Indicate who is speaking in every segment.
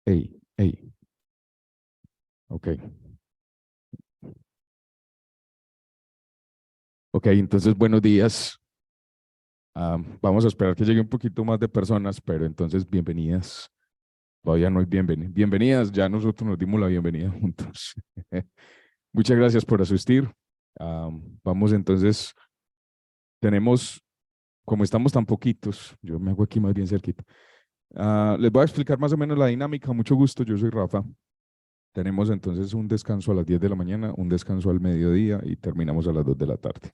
Speaker 1: Hey, hey, ok. Ok, entonces buenos días. Vamos a esperar que llegue un poquito más de personas, pero entonces bienvenidas. Todavía no hay bienvenidas, ya nosotros nos dimos la bienvenida juntos. Muchas gracias por asistir. Vamos entonces, tenemos, como estamos tan poquitos, yo me hago aquí más bien cerquita. Les voy a explicar más o menos la dinámica. Mucho gusto, yo soy Rafa. Tenemos entonces un descanso a las 10 de la mañana, un descanso al mediodía y terminamos a las 2 de la tarde.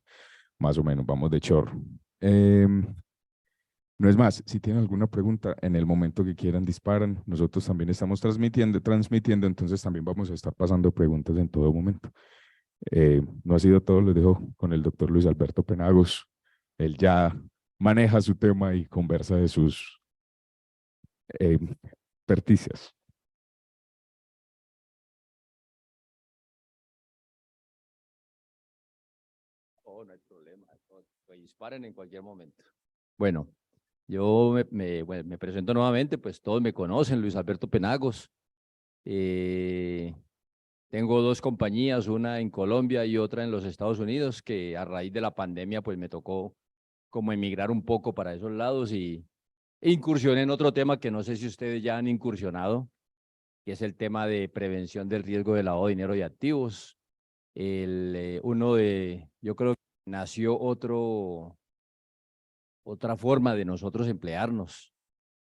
Speaker 1: Más o menos, vamos de chorro. No es más, si tienen alguna pregunta, en el momento que quieran disparan. Nosotros también estamos transmitiendo, entonces también vamos a estar pasando preguntas en todo momento. No ha sido todo, les dejo con el doctor Luis Alberto Penagos. Él ya maneja su tema y conversa de sus eh, perticias.
Speaker 2: Oh, no hay problema. Que disparen en cualquier momento. Bueno, yo bueno, me presento nuevamente, pues todos me conocen, Luis Alberto Penagos. Eh, Tengo dos compañías, una en Colombia y otra en los Estados Unidos, que a raíz de la pandemia pues me tocó como emigrar un poco para esos lados y incursioné en otro tema que no sé si ustedes ya han incursionado, que es el tema de prevención del riesgo de lavado de dinero y activos. Yo creo que nació otra forma de nosotros emplearnos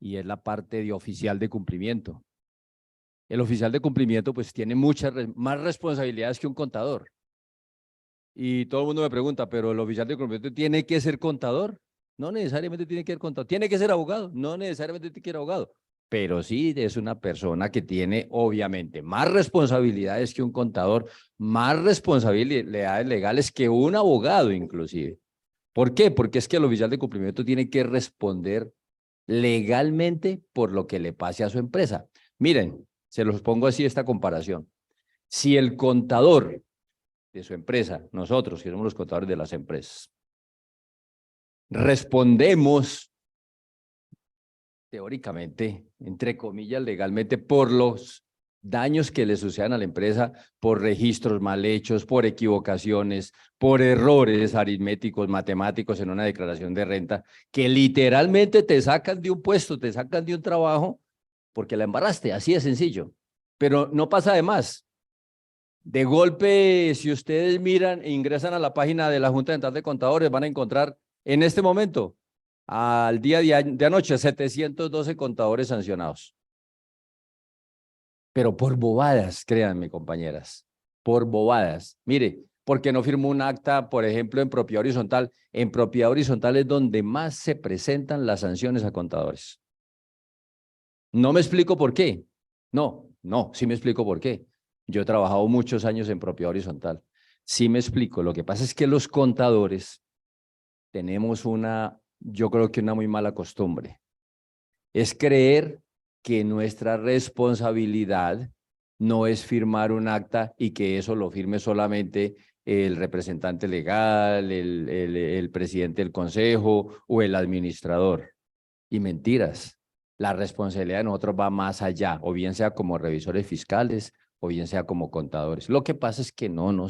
Speaker 2: y es la parte de oficial de cumplimiento. El oficial de cumplimiento pues tiene más responsabilidades que un contador. Y todo el mundo me pregunta, ¿pero el oficial de cumplimiento tiene que ser contador? No necesariamente tiene que ser contador. ¿Tiene que ser abogado? No necesariamente tiene que ser abogado. Pero sí es una persona que tiene obviamente más responsabilidades que un contador, más responsabilidades legales que un abogado inclusive. ¿Por qué? Porque es que el oficial de cumplimiento tiene que responder legalmente por lo que le pase a su empresa. Miren, se los pongo así esta comparación. Si el contador de su empresa, nosotros que somos los contadores de las empresas, respondemos teóricamente, entre comillas, legalmente, por los daños que le sucedan a la empresa, por registros mal hechos, por equivocaciones, por errores aritméticos, matemáticos en una declaración de renta, que literalmente te sacan de un puesto, te sacan de un trabajo, porque la embarraste, así de sencillo. Pero no pasa de más. De golpe, si ustedes miran e ingresan a la página de la Junta Central de Contadores, van a encontrar en este momento, al día de anoche, 712 contadores sancionados. Pero por bobadas, créanme, compañeras, por bobadas. Mire, porque no firmó un acta, por ejemplo, en propiedad horizontal. En propiedad horizontal es donde más se presentan las sanciones a contadores. No me explico por qué. No, sí me explico por qué. Yo he trabajado muchos años en propiedad horizontal. Sí me explico. Lo que pasa es que los contadores tenemos yo creo que una muy mala costumbre. Es creer que nuestra responsabilidad no es firmar un acta y que eso lo firme solamente el representante legal, el presidente del consejo o el administrador. Y mentiras. La responsabilidad de nosotros va más allá, o bien sea como revisores fiscales, o bien sea como contadores. Lo que pasa es que no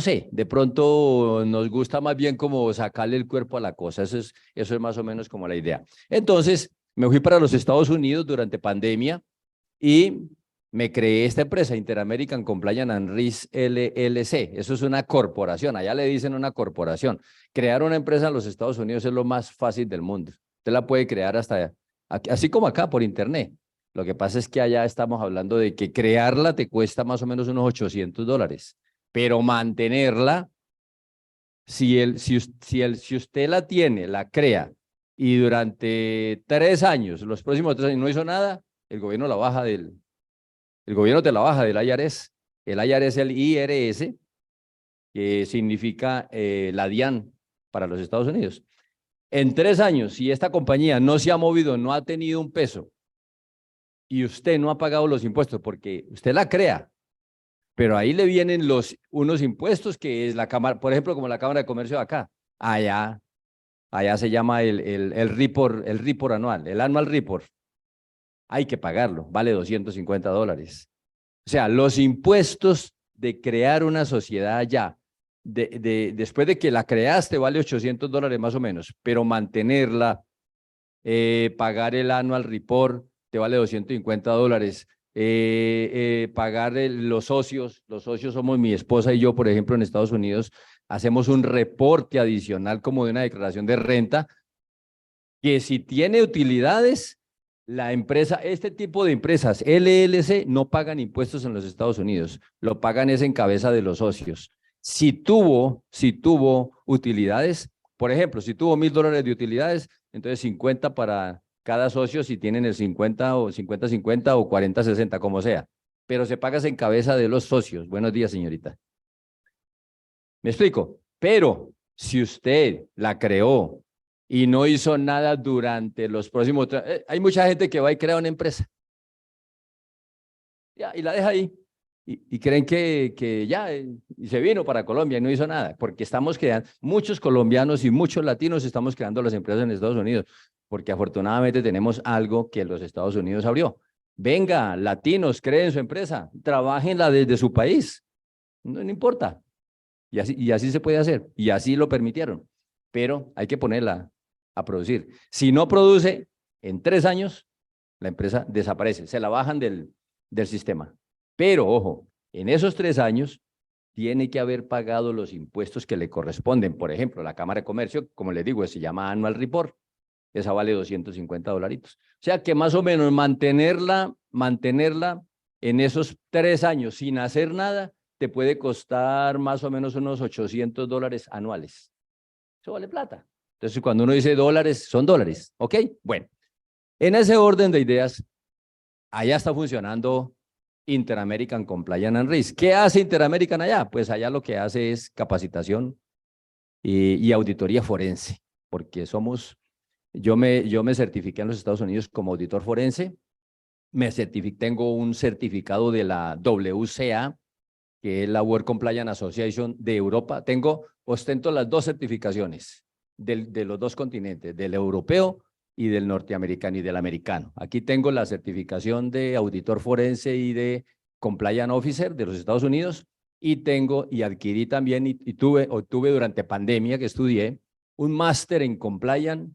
Speaker 2: sé, de pronto nos gusta más bien como sacarle el cuerpo a la cosa. Eso es más o menos como la idea. Entonces, me fui para los Estados Unidos durante pandemia y me creé esta empresa, Interamerican Compliance and Risk LLC. Eso es una corporación, allá le dicen una corporación. Crear una empresa en los Estados Unidos es lo más fácil del mundo. Usted la puede crear hasta, así como acá, por internet. Lo que pasa es que allá estamos hablando de que crearla te cuesta más o menos unos $800, pero mantenerla, si usted la tiene, la crea, y durante 3 años, los próximos 3 años no hizo nada, el gobierno la baja el gobierno te la baja del IRS. El IRS es el IRS, que significa la DIAN para los Estados Unidos. En 3 años, si esta compañía no se ha movido, no ha tenido un peso, y usted no ha pagado los impuestos, porque usted la crea, pero ahí le vienen unos impuestos que es la Cámara, por ejemplo, como la Cámara de Comercio de acá. Allá se llama el report anual, el annual report. hay que pagarlo, vale $250. O sea, los impuestos de crear una sociedad ya, después de que la creaste, vale $800 más o menos, pero mantenerla, pagar el annual report, te vale $250. Pagar los socios somos mi esposa y yo, por ejemplo, en Estados Unidos, hacemos un reporte adicional como de una declaración de renta, que si tiene utilidades, la empresa, este tipo de empresas, LLC, no pagan impuestos en los Estados Unidos, lo pagan es en cabeza de los socios. Si tuvo utilidades, por ejemplo, si tuvo $1,000 de utilidades, entonces 50 para cada socio si tienen el 50 o 50-50 o 40-60, como sea. Pero se paga en cabeza de los socios. Buenos días, señorita. ¿Me explico? Pero si usted la creó y no hizo nada durante los próximos... hay mucha gente que va y crea una empresa. Ya, y la deja ahí. Y creen que ya, y se vino para Colombia y no hizo nada, porque estamos creando, muchos colombianos y muchos latinos estamos creando las empresas en Estados Unidos, porque afortunadamente tenemos algo que los Estados Unidos abrió. Venga, latinos, creen su empresa, trabajenla desde su país, no importa. Y así se puede hacer, y así lo permitieron, pero hay que ponerla a producir. Si no produce, en 3 años, la empresa desaparece, se la bajan del sistema. Pero, ojo, en esos 3 años, tiene que haber pagado los impuestos que le corresponden. Por ejemplo, la Cámara de Comercio, como les digo, se llama Annual Report, esa vale $250. O sea que más o menos mantenerla en esos 3 años sin hacer nada, te puede costar más o menos unos $800 anuales. Eso vale plata. Entonces, cuando uno dice dólares, son dólares, ¿ok? Bueno, en ese orden de ideas, allá está funcionando Interamerican Compliance and Risk. ¿Qué hace Interamerican allá? Pues allá lo que hace es capacitación y auditoría forense, porque yo me certifiqué en los Estados Unidos como auditor forense, tengo un certificado de la WCA, que es la World Compliance Association de Europa. Ostento las 2 certificaciones de los 2 continentes, del europeo y del norteamericano y del americano. Aquí tengo la certificación de auditor forense y de compliance officer de los Estados Unidos, y adquirí también obtuve durante pandemia que estudié un máster en compliance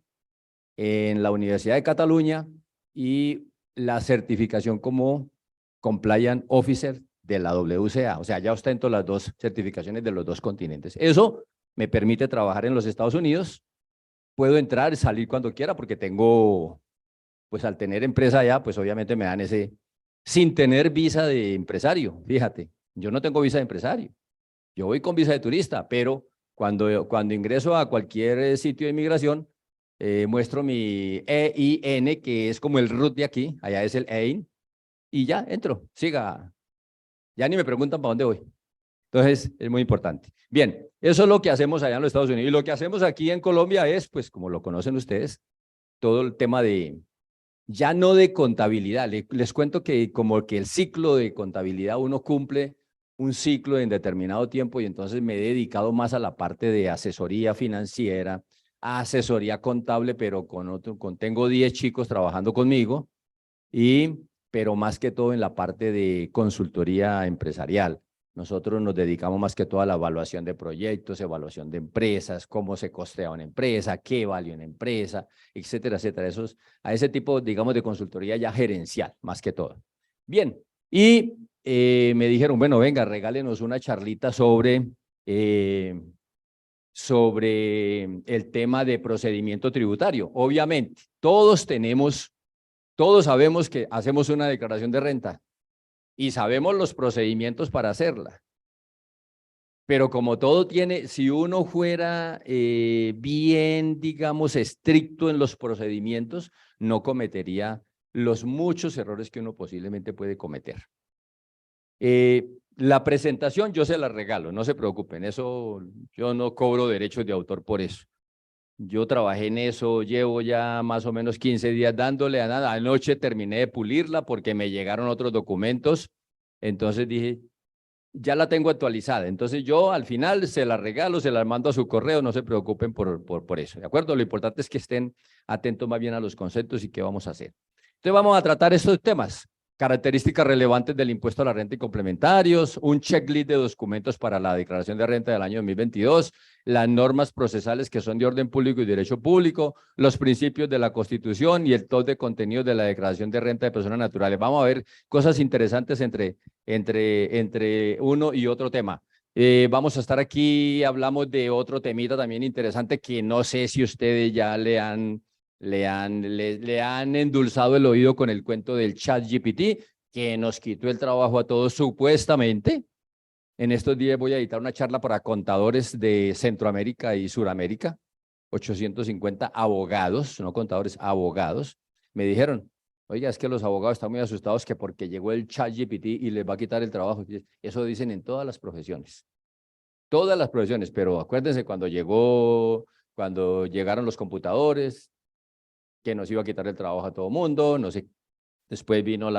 Speaker 2: en la Universidad de Cataluña y la certificación como compliance officer de la WCA. O sea, ya ostento las 2 certificaciones de los 2 continentes. Eso me permite trabajar en los Estados Unidos. Puedo entrar y salir cuando quiera porque pues al tener empresa allá, pues obviamente me dan sin tener visa de empresario. Fíjate, yo no tengo visa de empresario. Yo voy con visa de turista, pero cuando ingreso a cualquier sitio de inmigración, muestro mi EIN, que es como el root de aquí, allá es el EIN, y ya entro, siga. Ya ni me preguntan para dónde voy. Entonces, es muy importante. Bien, eso es lo que hacemos allá en los Estados Unidos. Y lo que hacemos aquí en Colombia es, pues, como lo conocen ustedes, todo el tema ya no de contabilidad. Les cuento que como que el ciclo de contabilidad, uno cumple un ciclo en determinado tiempo, y entonces me he dedicado más a la parte de asesoría financiera, a asesoría contable, pero tengo 10 chicos trabajando conmigo, pero más que todo en la parte de consultoría empresarial. Nosotros nos dedicamos más que todo a la evaluación de proyectos, evaluación de empresas, cómo se costea una empresa, qué vale una empresa, etcétera, etcétera. A ese tipo, digamos, de consultoría ya gerencial, más que todo. Bien, y me dijeron, bueno, venga, regálenos una charlita sobre el tema de procedimiento tributario. Obviamente, todos sabemos que hacemos una declaración de renta y sabemos los procedimientos para hacerla. Pero como todo si uno fuera bien, digamos, estricto en los procedimientos, no cometería los muchos errores que uno posiblemente puede cometer. La presentación yo se la regalo, no se preocupen, eso yo no cobro derechos de autor por eso. Yo trabajé en eso, llevo ya más o menos 15 días dándole a nada. Anoche terminé de pulirla porque me llegaron otros documentos. Entonces dije, ya la tengo actualizada. Entonces yo al final se la regalo, se la mando a su correo, no se preocupen por eso. ¿De acuerdo? Lo importante es que estén atentos más bien a los conceptos y qué vamos a hacer. Entonces vamos a tratar estos temas. Características relevantes del impuesto a la renta y complementarios, un checklist de documentos para la declaración de renta del año 2022, las normas procesales que son de orden público y derecho público, los principios de la Constitución y el top de contenidos de la declaración de renta de personas naturales. Vamos a ver cosas interesantes entre uno y otro tema. Vamos a estar aquí, hablamos de otro temita también interesante que no sé si ustedes ya le han endulzado el oído con el cuento del ChatGPT, que nos quitó el trabajo a todos supuestamente. En estos días voy a editar una charla para contadores de Centroamérica y Suramérica, 850 abogados, no contadores, abogados. Me dijeron, oiga, es que los abogados están muy asustados que porque llegó el ChatGPT y les va a quitar el trabajo. Eso dicen en todas las profesiones, pero acuérdense cuando llegaron los computadores, que nos iba a quitar el trabajo a todo mundo, no sé, después vino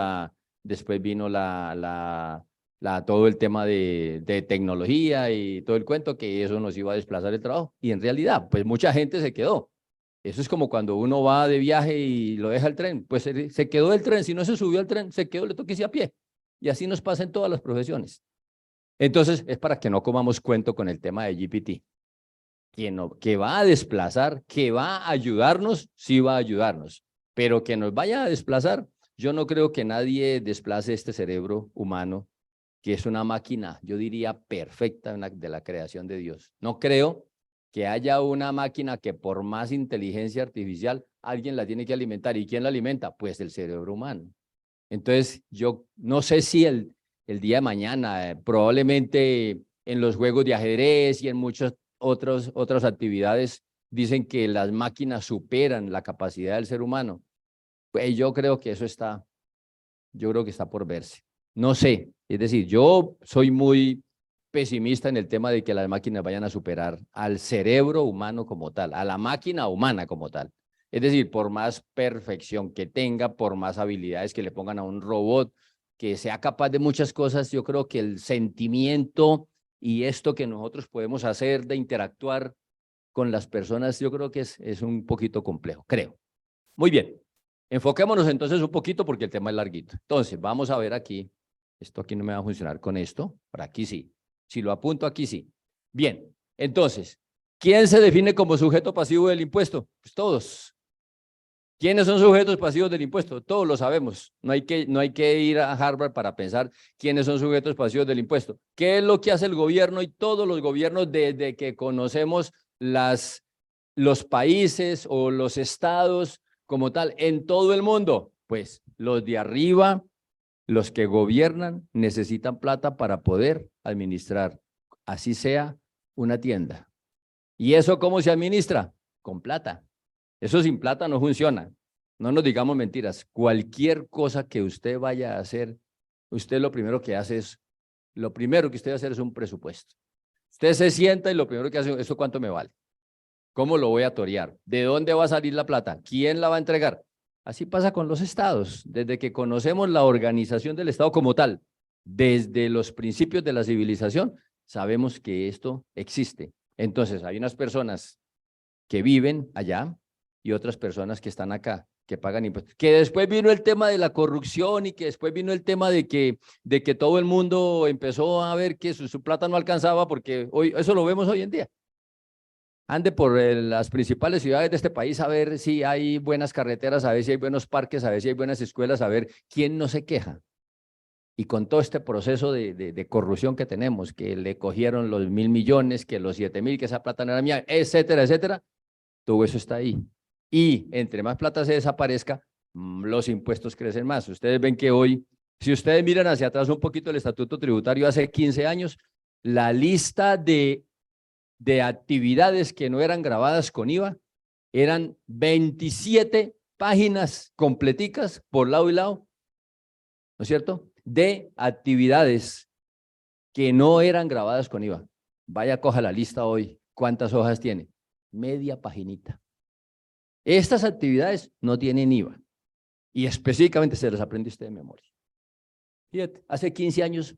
Speaker 2: todo el tema de tecnología y todo el cuento, que eso nos iba a desplazar el trabajo, y en realidad, pues mucha gente se quedó. Eso es como cuando uno va de viaje y lo deja el tren, pues se quedó el tren, si no se subió al tren, se quedó, le toca irse a pie, y así nos pasa en todas las profesiones. Entonces, es para que no comamos cuento con el tema de GPT. Que va a desplazar, que va a ayudarnos, sí va a ayudarnos, pero que nos vaya a desplazar, yo no creo que nadie desplace este cerebro humano, que es una máquina, yo diría, perfecta de la creación de Dios. No creo que haya una máquina que por más inteligencia artificial, alguien la tiene que alimentar. ¿Y quién la alimenta? Pues el cerebro humano. Entonces, yo no sé si el día de mañana, probablemente en los juegos de ajedrez y en muchas otras actividades, dicen que las máquinas superan la capacidad del ser humano. Pues yo creo que está por verse. No sé, es decir, yo soy muy pesimista en el tema de que las máquinas vayan a superar al cerebro humano como tal, a la máquina humana como tal. Es decir, por más perfección que tenga, por más habilidades que le pongan a un robot, que sea capaz de muchas cosas, yo creo que el sentimiento y esto que nosotros podemos hacer de interactuar con las personas, yo creo que es un poquito complejo, creo. Muy bien, enfoquémonos entonces un poquito porque el tema es larguito. Entonces, vamos a ver aquí, esto aquí no me va a funcionar con esto, por aquí sí. Si lo apunto aquí sí. Bien, entonces, ¿quién se define como sujeto pasivo del impuesto? Pues todos. ¿Quiénes son sujetos pasivos del impuesto? Todos lo sabemos. No hay que ir a Harvard para pensar quiénes son sujetos pasivos del impuesto. ¿Qué es lo que hace el gobierno y todos los gobiernos desde que conocemos los países o los estados como tal en todo el mundo? Pues los de arriba, los que gobiernan, necesitan plata para poder administrar, así sea una tienda. ¿Y eso cómo se administra? Con plata. Eso sin plata no funciona. No nos digamos mentiras. Cualquier cosa que usted vaya a hacer, usted lo primero que usted va a hacer es un presupuesto. Usted se sienta y lo primero que hace, ¿eso cuánto me vale? ¿Cómo lo voy a torear? ¿De dónde va a salir la plata? ¿Quién la va a entregar? Así pasa con los estados. Desde que conocemos la organización del estado como tal, desde los principios de la civilización, sabemos que esto existe. Entonces, hay unas personas que viven allá y otras personas que están acá, que pagan impuestos. Que después vino el tema de la corrupción y que después vino el tema de que todo el mundo empezó a ver que su plata no alcanzaba, porque hoy eso lo vemos hoy en día. Ande por las principales ciudades de este país a ver si hay buenas carreteras, a ver si hay buenos parques, a ver si hay buenas escuelas, a ver quién no se queja. Y con todo este proceso de corrupción que tenemos, que le cogieron los 1.000 millones, que los 7.000, que esa plata no era mía, etcétera, etcétera, todo eso está ahí. Y entre más plata se desaparezca, los impuestos crecen más. Ustedes ven que hoy, si ustedes miran hacia atrás un poquito el estatuto tributario hace 15 años, la lista de actividades que no eran grabadas con IVA eran 27 páginas completicas por lado y lado, ¿no es cierto? De actividades que no eran grabadas con IVA. Vaya, coja la lista hoy. ¿Cuántas hojas tiene? Media paginita. Estas actividades no tienen IVA y específicamente se las aprende usted de memoria. Fíjate, hace 15 años,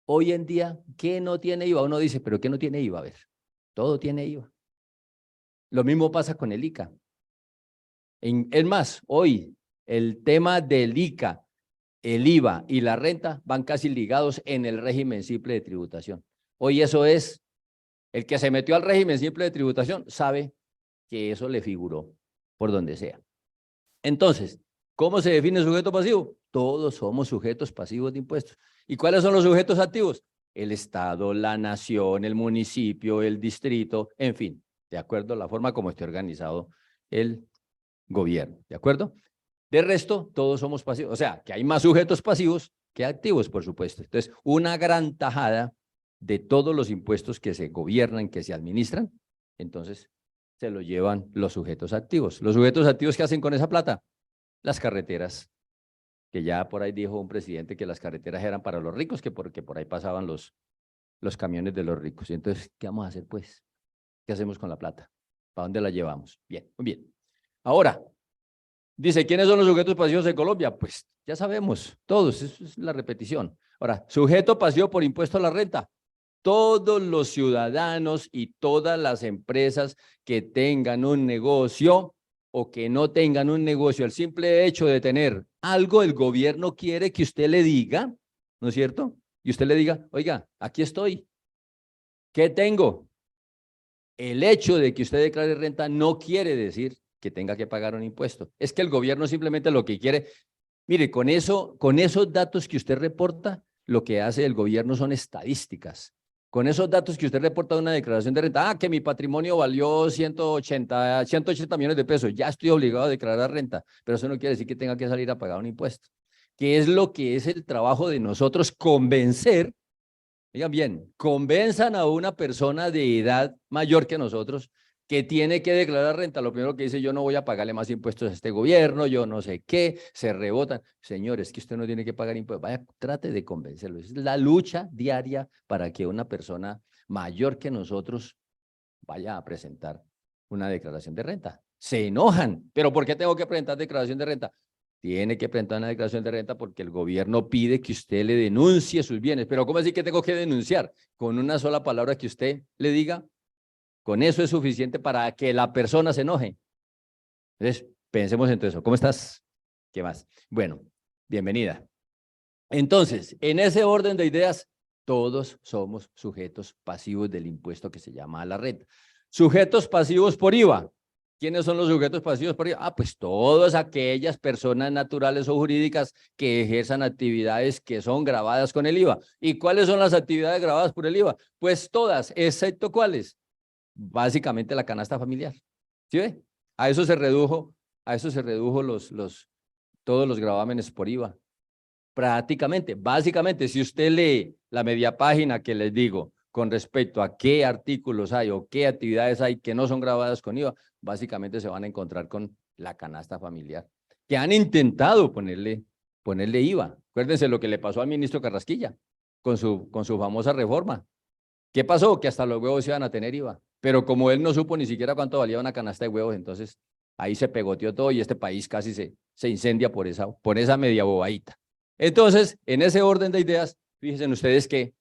Speaker 2: hoy en día, ¿qué no tiene IVA? Uno dice, ¿pero qué no tiene IVA? A ver, todo tiene IVA. Lo mismo pasa con el ICA. Es más, hoy el tema del ICA, el IVA y la renta van casi ligados en el régimen simple de tributación. Hoy eso es, el que se metió al régimen simple de tributación sabe que eso le figuró por donde sea. Entonces, ¿cómo se define sujeto pasivo? Todos somos sujetos pasivos de impuestos. ¿Y cuáles son los sujetos activos? El Estado, la nación, el municipio, el distrito, en fin, de acuerdo a la forma como esté organizado el gobierno, ¿de acuerdo? De resto, todos somos pasivos, o sea, que hay más sujetos pasivos que activos, por supuesto. Entonces, una gran tajada de todos los impuestos que se gobiernan, que se administran, entonces se lo llevan los sujetos activos. ¿Los sujetos activos qué hacen con esa plata? Las carreteras, que ya por ahí dijo un presidente que las carreteras eran para los ricos, que porque por ahí pasaban los camiones de los ricos. Y entonces, ¿qué vamos a hacer pues? ¿Qué hacemos con la plata? ¿Para dónde la llevamos? Bien, muy bien. Ahora, dice, ¿quiénes son los sujetos pasivos en Colombia? Pues ya sabemos, todos, eso es la repetición. Ahora, sujeto pasivo por impuesto a la renta. Todos los ciudadanos y todas las empresas que tengan un negocio o que no tengan un negocio, el simple hecho de tener algo, el gobierno quiere que usted le diga, ¿no es cierto? Y usted le diga, oiga, aquí estoy. ¿Qué tengo? El hecho de que usted declare renta no quiere decir que tenga que pagar un impuesto. Es que el gobierno simplemente lo que quiere, mire, con esos datos que usted reporta, lo que hace el gobierno son estadísticas. Con esos datos que usted reporta de una declaración de renta, que mi patrimonio valió 180 millones de pesos, ya estoy obligado a declarar renta, pero eso no quiere decir que tenga que salir a pagar un impuesto. ¿Qué es lo que es el trabajo de nosotros? Convencer, digan bien, convenzan a una persona de edad mayor que nosotros que tiene que declarar renta. Lo primero que dice, yo no voy a pagarle más impuestos a este gobierno, yo no sé qué, se rebotan. Señores, que usted no tiene que pagar impuestos. Vaya, trate de convencerlo. Es la lucha diaria para que una persona mayor que nosotros vaya a presentar una declaración de renta. Se enojan. ¿Pero por qué tengo que presentar declaración de renta? Tiene que presentar una declaración de renta porque el gobierno pide que usted le denuncie sus bienes. ¿Pero cómo así que tengo que denunciar? Con una sola palabra que usted le diga, con eso es suficiente para que la persona se enoje. Entonces, pensemos en todo eso. ¿Cómo estás? ¿Qué más? Bueno, bienvenida. Entonces, en ese orden de ideas, todos somos sujetos pasivos del impuesto que se llama a la renta. Sujetos pasivos por IVA. ¿Quiénes son los sujetos pasivos por IVA? Pues todas aquellas personas naturales o jurídicas que ejerzan actividades que son gravadas con el IVA. ¿Y cuáles son las actividades gravadas por el IVA? Pues todas, excepto ¿cuáles? Básicamente la canasta familiar. ¿Sí ve? A eso se redujo todos los gravámenes por IVA. Prácticamente, básicamente, si usted lee la media página que les digo con respecto a qué artículos hay o qué actividades hay que no son grabadas con IVA, básicamente se van a encontrar con la canasta familiar, que han intentado ponerle IVA. Acuérdense lo que le pasó al ministro Carrasquilla con su famosa reforma. ¿Qué pasó? Que hasta los huevos iban a tener IVA, pero como él no supo ni siquiera cuánto valía una canasta de huevos, entonces ahí se pegoteó todo y este país casi se incendia por esa media bobadita. Entonces, en ese orden de ideas, fíjense ustedes que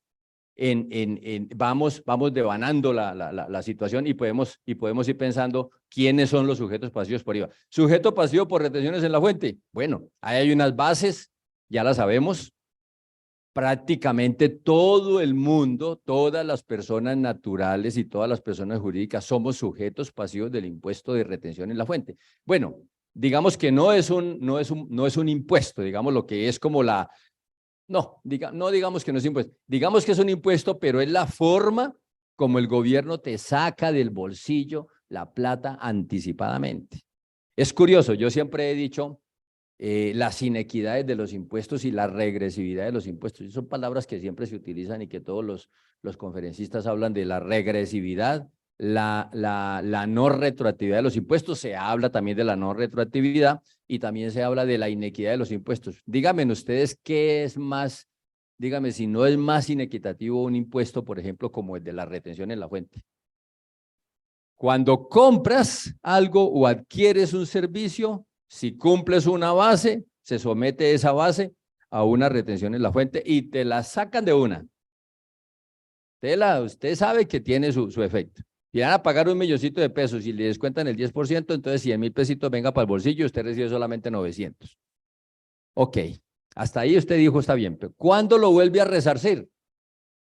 Speaker 2: vamos devanando la situación y podemos ir pensando quiénes son los sujetos pasivos por IVA. Sujeto pasivo por retenciones en la fuente. Bueno, ahí hay unas bases, ya las sabemos. Prácticamente todo el mundo, todas las personas naturales y todas las personas jurídicas somos sujetos pasivos del impuesto de retención en la fuente. Bueno, digamos que no es un impuesto, digamos lo que es como no digamos que no es impuesto, digamos que es un impuesto, pero es la forma como el gobierno te saca del bolsillo la plata anticipadamente. Es curioso, yo siempre he dicho las inequidades de los impuestos y la regresividad de los impuestos. Son palabras que siempre se utilizan y que todos los conferencistas hablan de la regresividad, la no retroactividad de los impuestos. Se habla también de la no retroactividad y también se habla de la inequidad de los impuestos. Díganme ustedes qué es más, díganme si no es más inequitativo un impuesto, por ejemplo, como el de la retención en la fuente. Cuando compras algo o adquieres un servicio, si cumples una base, se somete esa base a una retención en la fuente y te la sacan de una. Usted sabe que tiene su efecto. Y van a pagar 1.000.000 de pesos y le descuentan el 10%, entonces 100.000 pesitos venga para el bolsillo y usted recibe solamente 900. Ok, hasta ahí usted dijo está bien, pero ¿cuándo lo vuelve a resarcir?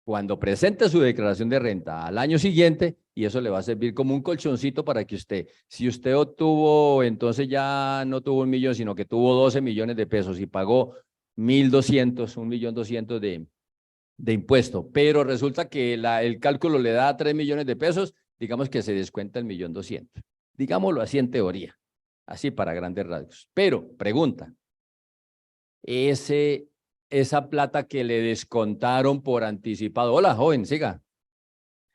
Speaker 2: Cuando presente su declaración de renta al año siguiente, y eso le va a servir como un colchoncito para que usted, si usted obtuvo, entonces ya no tuvo 1.000.000, sino que tuvo 12 millones de pesos y pagó 1.200.000, 1.200.000 de impuesto, pero resulta que el cálculo le da 3 millones de pesos, digamos que se descuenta el 1.200.000. Digámoslo así en teoría, así para grandes rasgos. Pero, pregunta, esa plata que le descontaron por anticipado, hola joven, siga,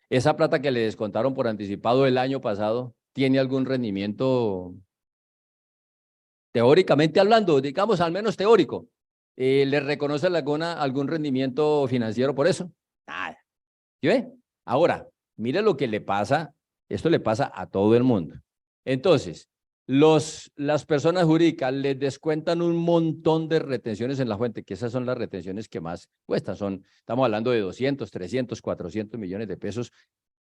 Speaker 2: esa plata que le descontaron por anticipado el año pasado, ¿tiene algún rendimiento teóricamente hablando, digamos al menos teórico? ¿Le reconoce algún rendimiento financiero por eso? Nada. ¿Sí ve? Ahora, mire lo que le pasa, esto le pasa a todo el mundo. Entonces, las personas jurídicas les descuentan un montón de retenciones en la fuente, que esas son las retenciones que más cuestan. Estamos hablando de 200, 300, 400 millones de pesos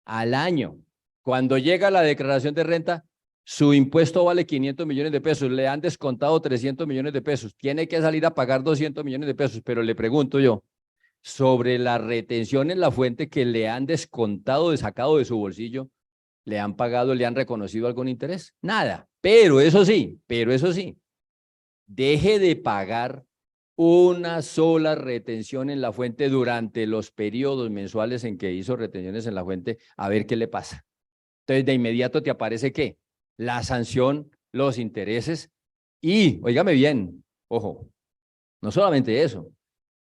Speaker 2: al año. Cuando llega la declaración de renta, su impuesto vale 500 millones de pesos, le han descontado 300 millones de pesos, tiene que salir a pagar 200 millones de pesos, pero le pregunto yo, sobre la retención en la fuente que le han descontado, sacado de su bolsillo, ¿le han pagado, le han reconocido algún interés? Nada, pero eso sí, deje de pagar una sola retención en la fuente durante los periodos mensuales en que hizo retenciones en la fuente, a ver qué le pasa. Entonces, de inmediato te aparece ¿qué? La sanción, los intereses y, óigame bien, ojo, no solamente eso,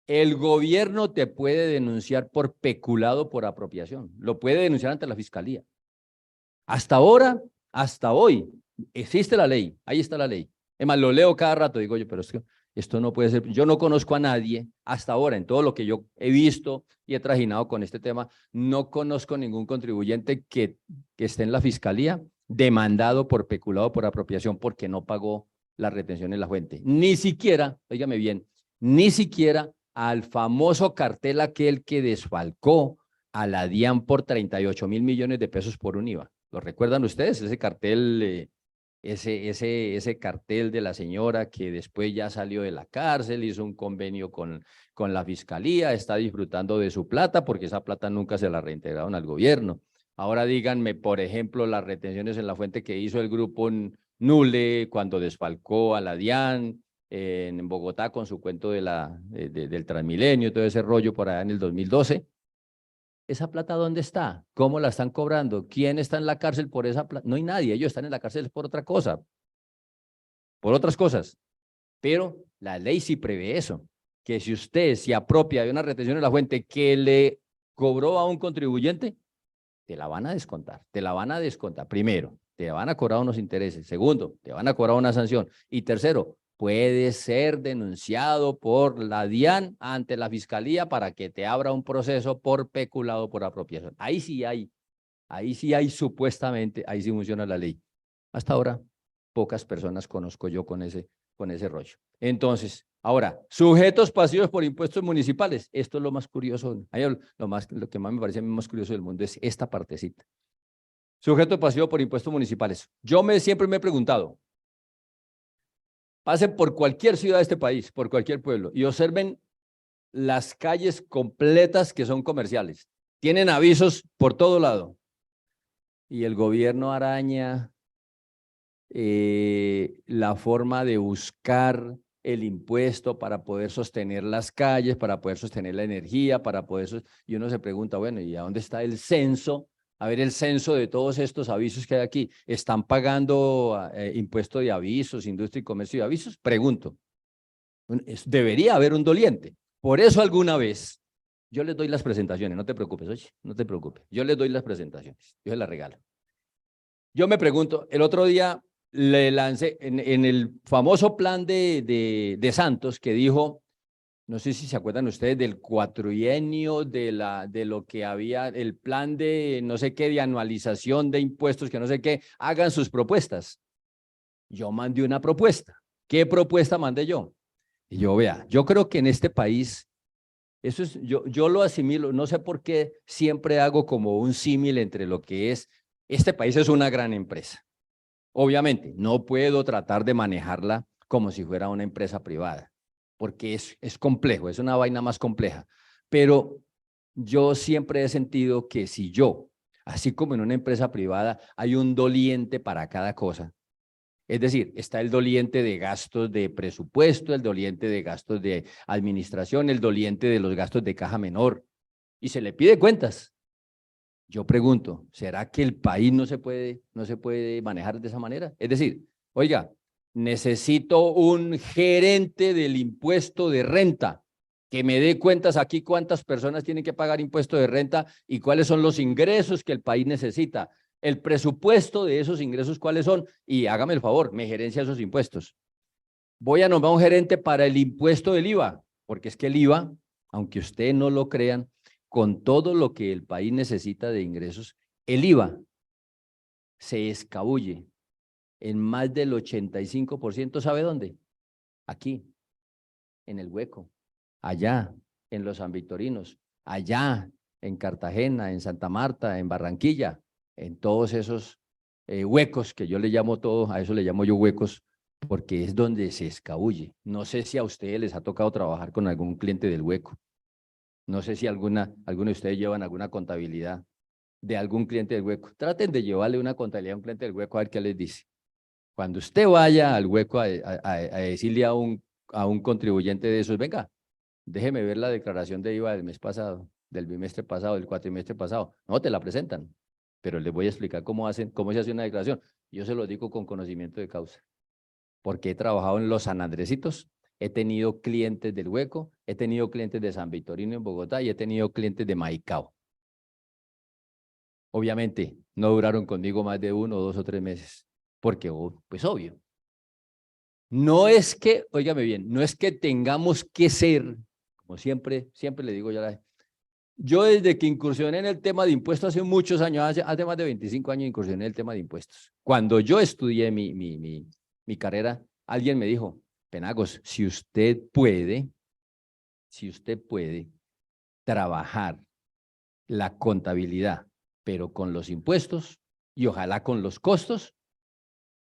Speaker 2: el gobierno te puede denunciar por peculado por apropiación, lo puede denunciar ante la fiscalía. Hasta ahora, hasta hoy, existe la ley, ahí está la ley. Es más, lo leo cada rato, digo yo, pero es que esto no puede ser. Yo no conozco a nadie hasta ahora, en todo lo que yo he visto y he trajinado con este tema, no conozco ningún contribuyente que esté en la fiscalía demandado por peculado por apropiación porque no pagó la retención en la fuente. Ni siquiera, óigame bien, ni siquiera al famoso cartel aquel que desfalcó a la DIAN por 38.000 millones de pesos por un IVA. ¿Lo recuerdan ustedes? Ese cartel, ese cartel de la señora que después ya salió de la cárcel, hizo un convenio con la fiscalía, está disfrutando de su plata porque esa plata nunca se la reintegraron al gobierno. Ahora díganme, por ejemplo, las retenciones en la fuente que hizo el grupo Nule cuando desfalcó a la DIAN en Bogotá con su cuento del Transmilenio, todo ese rollo por allá en el 2012. ¿Esa plata dónde está? ¿Cómo la están cobrando? ¿Quién está en la cárcel por esa plata? No hay nadie, ellos están en la cárcel por otra cosa, por otras cosas. Pero la ley sí prevé eso, que si usted se apropia de una retención en la fuente que le cobró a un contribuyente, te la van a descontar, Primero, te van a cobrar unos intereses. Segundo, te van a cobrar una sanción. Y tercero, puede ser denunciado por la DIAN ante la fiscalía para que te abra un proceso por peculado por apropiación. Ahí sí hay supuestamente, ahí sí funciona la ley. Hasta ahora, pocas personas conozco yo con ese rollo. Entonces, ahora, sujetos pasivos por impuestos municipales. Esto es lo más curioso, lo que más me parece a mí más curioso del mundo es esta partecita. Sujeto pasivo por impuestos municipales. Siempre me he preguntado, pasen por cualquier ciudad de este país, por cualquier pueblo, y observen las calles completas que son comerciales. Tienen avisos por todo lado. Y el gobierno araña la forma de buscar el impuesto para poder sostener las calles, para poder sostener la energía, y uno se pregunta, bueno, ¿y a dónde está el censo? A ver, el censo de todos estos avisos que hay aquí. ¿Están pagando impuesto de avisos, industria y comercio de avisos? Pregunto. Debería haber un doliente. Por eso alguna vez, yo les doy las presentaciones, no te preocupes, oye, no te preocupes. Yo les doy las presentaciones, yo se las regalo. Yo me pregunto, el otro día le lancé en el famoso plan de Santos que dijo, no sé si se acuerdan ustedes del cuatrienio de lo que había, el plan de no sé qué, de anualización de impuestos, que no sé qué, hagan sus propuestas. Yo mandé una propuesta. ¿Qué propuesta mandé yo? Y vea, yo creo que en este país, yo lo asimilo, no sé por qué siempre hago como un símil entre lo que es Este país es una gran empresa. Obviamente, no puedo tratar de manejarla como si fuera una empresa privada, porque es complejo, es una vaina más compleja. Pero yo siempre he sentido que si yo, así como en una empresa privada, hay un doliente para cada cosa. Es decir, está el doliente de gastos de presupuesto, el doliente de gastos de administración, el doliente de los gastos de caja menor, y se le pide cuentas. Yo pregunto, ¿será que el país no se puede manejar de esa manera? Es decir, oiga, necesito un gerente del impuesto de renta que me dé cuentas aquí cuántas personas tienen que pagar impuesto de renta y cuáles son los ingresos que el país necesita, el presupuesto de esos ingresos cuáles son, y hágame el favor, me gerencia esos impuestos. Voy a nombrar un gerente para el impuesto del IVA, porque es que el IVA, aunque ustedes no lo crean, con todo lo que el país necesita de ingresos, el IVA se escabulle en más del 85%, ¿sabe dónde? Aquí, en el Hueco, allá, en los Sanvictorinos, allá, en Cartagena, en Santa Marta, en Barranquilla, en todos esos huecos que yo le llamo todo, a eso le llamo yo huecos, porque es donde se escabulle. No sé si a ustedes les ha tocado trabajar con algún cliente del Hueco. No sé si alguno de ustedes llevan alguna contabilidad de algún cliente del Hueco. Traten de llevarle una contabilidad a un cliente del Hueco a ver qué les dice. Cuando usted vaya al Hueco a decirle a un contribuyente de esos, venga, déjeme ver la declaración de IVA del mes pasado, del bimestre pasado, del cuatrimestre pasado. No, te la presentan, pero les voy a explicar cómo se hace una declaración. Yo se lo digo con conocimiento de causa, porque he trabajado en los San Andresitos, he tenido clientes del Hueco, he tenido clientes de San Victorino en Bogotá y he tenido clientes de Maicao. Obviamente, no duraron conmigo más de 1, 2 o 3 meses, porque, pues obvio, no es que, óigame bien, no es que tengamos que ser, como siempre le digo yo desde que incursioné en el tema de impuestos hace muchos años, hace más de 25 años incursioné en el tema de impuestos. Cuando yo estudié mi carrera, alguien me dijo, Penagos, si usted puede trabajar la contabilidad, pero con los impuestos y ojalá con los costos,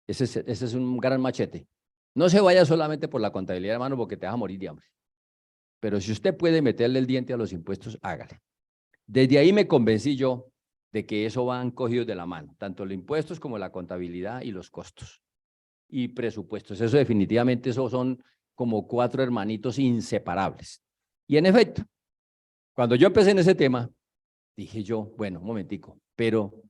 Speaker 2: ese es un gran machete. No se vaya solamente por la contabilidad, hermano, porque te vas a morir de hambre. Pero si usted puede meterle el diente a los impuestos, hágale. Desde ahí me convencí yo de que eso van cogidos de la mano, tanto los impuestos como la contabilidad y los costos. Y presupuestos, eso definitivamente, esos son como 4 hermanitos inseparables. Y en efecto, cuando yo empecé en ese tema, dije yo, bueno, un momentico, pero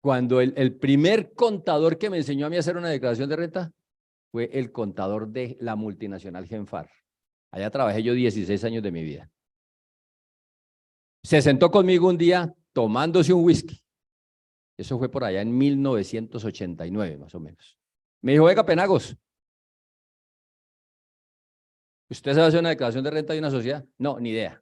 Speaker 2: cuando el primer contador que me enseñó a mí a hacer una declaración de renta fue el contador de la multinacional Genfar. Allá trabajé yo 16 años de mi vida. Se sentó conmigo un día tomándose un whisky. Eso fue por allá en 1989, más o menos. Me dijo, venga, Penagos, ¿usted sabe hacer una declaración de renta de una sociedad? No, ni idea.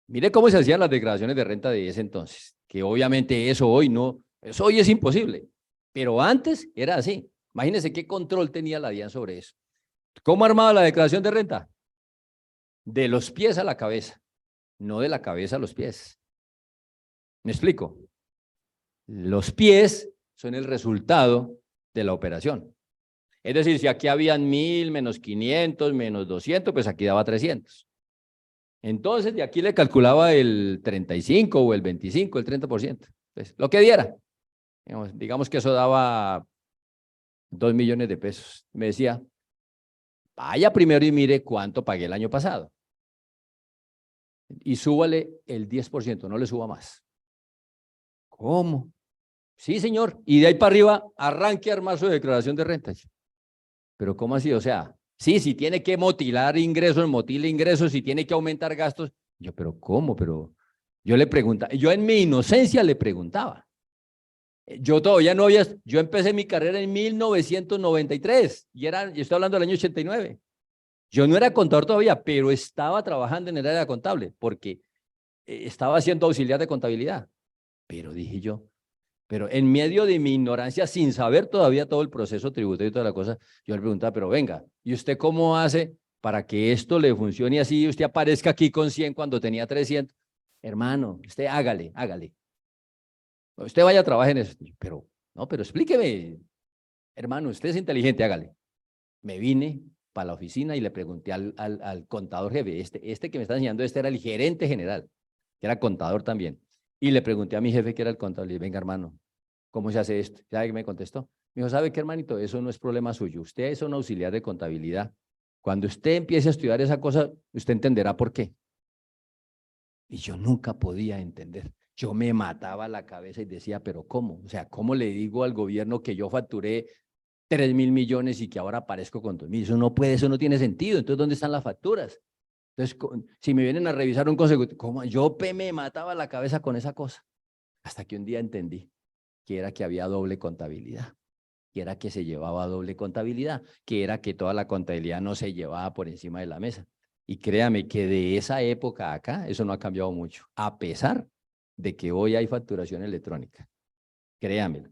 Speaker 2: Mire cómo se hacían las declaraciones de renta de ese entonces, que obviamente eso hoy es imposible, pero antes era así. Imagínense qué control tenía la DIAN sobre eso. ¿Cómo armaba la declaración de renta? De los pies a la cabeza, no de la cabeza a los pies. ¿Me explico? Los pies son el resultado de la operación. Es decir, si aquí habían 1000, menos 500, menos 200, pues aquí daba 300. Entonces, de aquí le calculaba el 35 o el 25, el 30%. Entonces, lo que diera. Digamos que eso daba 2 millones de pesos. Me decía, vaya primero y mire cuánto pagué el año pasado. Y súbale el 10%, no le suba más. ¿Cómo? Sí, señor. Y de ahí para arriba, arranque a armar su declaración de renta. Pero ¿cómo así? O sea, sí, si tiene que motilar ingresos, motile ingresos, si tiene que aumentar gastos. Yo, pero ¿cómo? Pero yo le preguntaba, yo en mi inocencia le preguntaba. Yo todavía no había, yo empecé mi carrera en 1993 y yo estoy hablando del año 89. Yo no era contador todavía, pero estaba trabajando en el área contable porque estaba haciendo auxiliar de contabilidad. Pero dije yo, pero en medio de mi ignorancia, sin saber todavía todo el proceso tributario y toda la cosa, yo le preguntaba, pero venga, ¿y usted cómo hace para que esto le funcione así y usted aparezca aquí con 100 cuando tenía 300? Hermano, usted hágale. Usted vaya a trabajar en eso. Pero, no, pero explíqueme, hermano, usted es inteligente, hágale. Me vine para la oficina y le pregunté al contador jefe, este que me está enseñando, este era el gerente general, que era contador también. Y le pregunté a mi jefe, que era el contador, le dije, venga, hermano, ¿cómo se hace esto? ¿Sabe qué me contestó? Me dijo, ¿sabe qué, hermanito? Eso no es problema suyo. Usted es un auxiliar de contabilidad. Cuando usted empiece a estudiar esa cosa, usted entenderá por qué. Y yo nunca podía entender. Yo me mataba la cabeza y decía, ¿pero cómo? O sea, ¿cómo le digo al gobierno que yo facturé 3.000 millones y que ahora aparezco con 2.000? Eso no puede, eso no tiene sentido. Entonces, ¿dónde están las facturas? Entonces, si me vienen a revisar un consecutivo, ¿cómo? Yo me mataba la cabeza con esa cosa. Hasta que un día entendí que era que había doble contabilidad, que era que se llevaba doble contabilidad, que era que toda la contabilidad no se llevaba por encima de la mesa. Y créame que de esa época acá, eso no ha cambiado mucho, a pesar de que hoy hay facturación electrónica. Créamelo.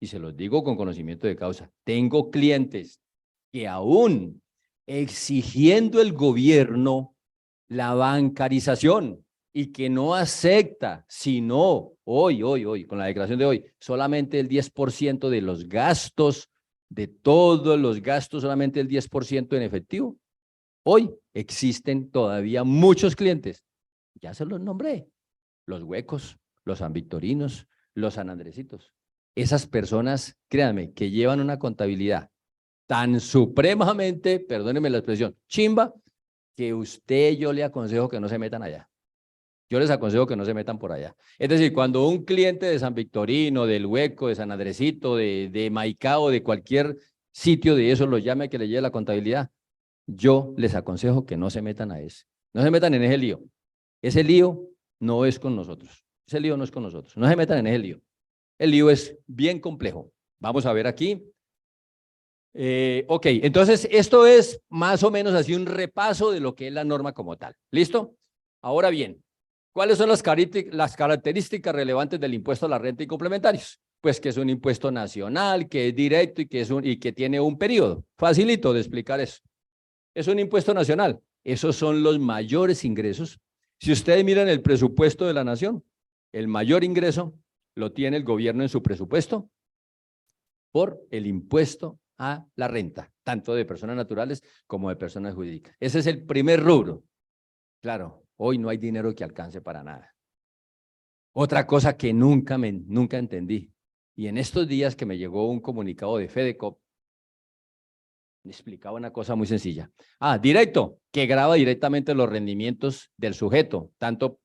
Speaker 2: Y se los digo con conocimiento de causa. Tengo clientes que aún exigiendo el gobierno la bancarización y que no acepta, sino hoy, con la declaración de hoy, solamente el 10% de los gastos, de todos los gastos, solamente el 10% en efectivo. Hoy existen todavía muchos clientes, ya se los nombré, los Huecos, los San Victorinos, los San Andresitos. Esas personas, créanme, que llevan una contabilidad tan supremamente, perdónenme la expresión, chimba, que yo le aconsejo que no se metan allá. Yo les aconsejo que no se metan por allá. Es decir, cuando un cliente de San Victorino, del Hueco, de San Andresito, de Maicao, de cualquier sitio de esos los llame a que le lleve la contabilidad, yo les aconsejo que no se metan a ese. No se metan en ese lío. Ese lío no es con nosotros. Ese lío no es con nosotros. No se metan en ese lío. El lío es bien complejo. Vamos a ver aquí. Ok, entonces esto es más o menos así un repaso de lo que es la norma como tal. ¿Listo? Ahora bien, ¿cuáles son las características relevantes del impuesto a la renta y complementarios? Pues que es un impuesto nacional, que es directo y que tiene un periodo. Facilito de explicar eso. Es un impuesto nacional. Esos son los mayores ingresos. Si ustedes miran el presupuesto de la nación, el mayor ingreso lo tiene el gobierno en su presupuesto por el impuesto a la renta, tanto de personas naturales como de personas jurídicas. Ese es el primer rubro. Claro, hoy no hay dinero que alcance para nada. Otra cosa que nunca entendí, y en estos días que me llegó un comunicado de FEDECOP, me explicaba una cosa muy sencilla. Directo, que graba directamente los rendimientos del sujeto, tanto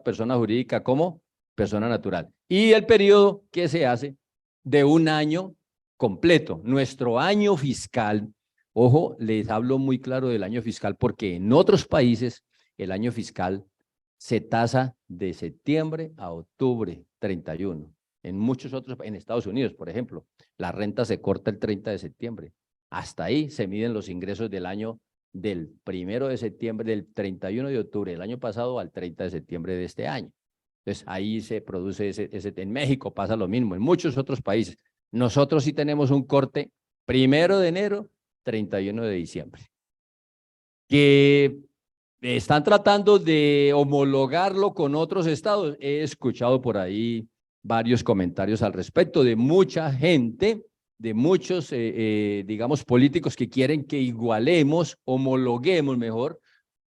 Speaker 2: persona jurídica como persona natural. Y el periodo que se hace de un año completo. Nuestro año fiscal, ojo, les hablo muy claro del año fiscal porque en otros países el año fiscal se tasa de septiembre a octubre 31. En muchos otros, en Estados Unidos, por ejemplo, la renta se corta el 30 de septiembre. Hasta ahí se miden los ingresos del año del 1 de septiembre, del 31 de octubre del año pasado al 30 de septiembre de este año. Entonces, ahí se produce en México pasa lo mismo, en muchos otros países. Nosotros sí tenemos un corte 1 de enero, 31 de diciembre. Que están tratando de homologarlo con otros estados. He escuchado por ahí varios comentarios al respecto de mucha gente, de muchos, digamos, políticos que quieren que igualemos, homologuemos mejor,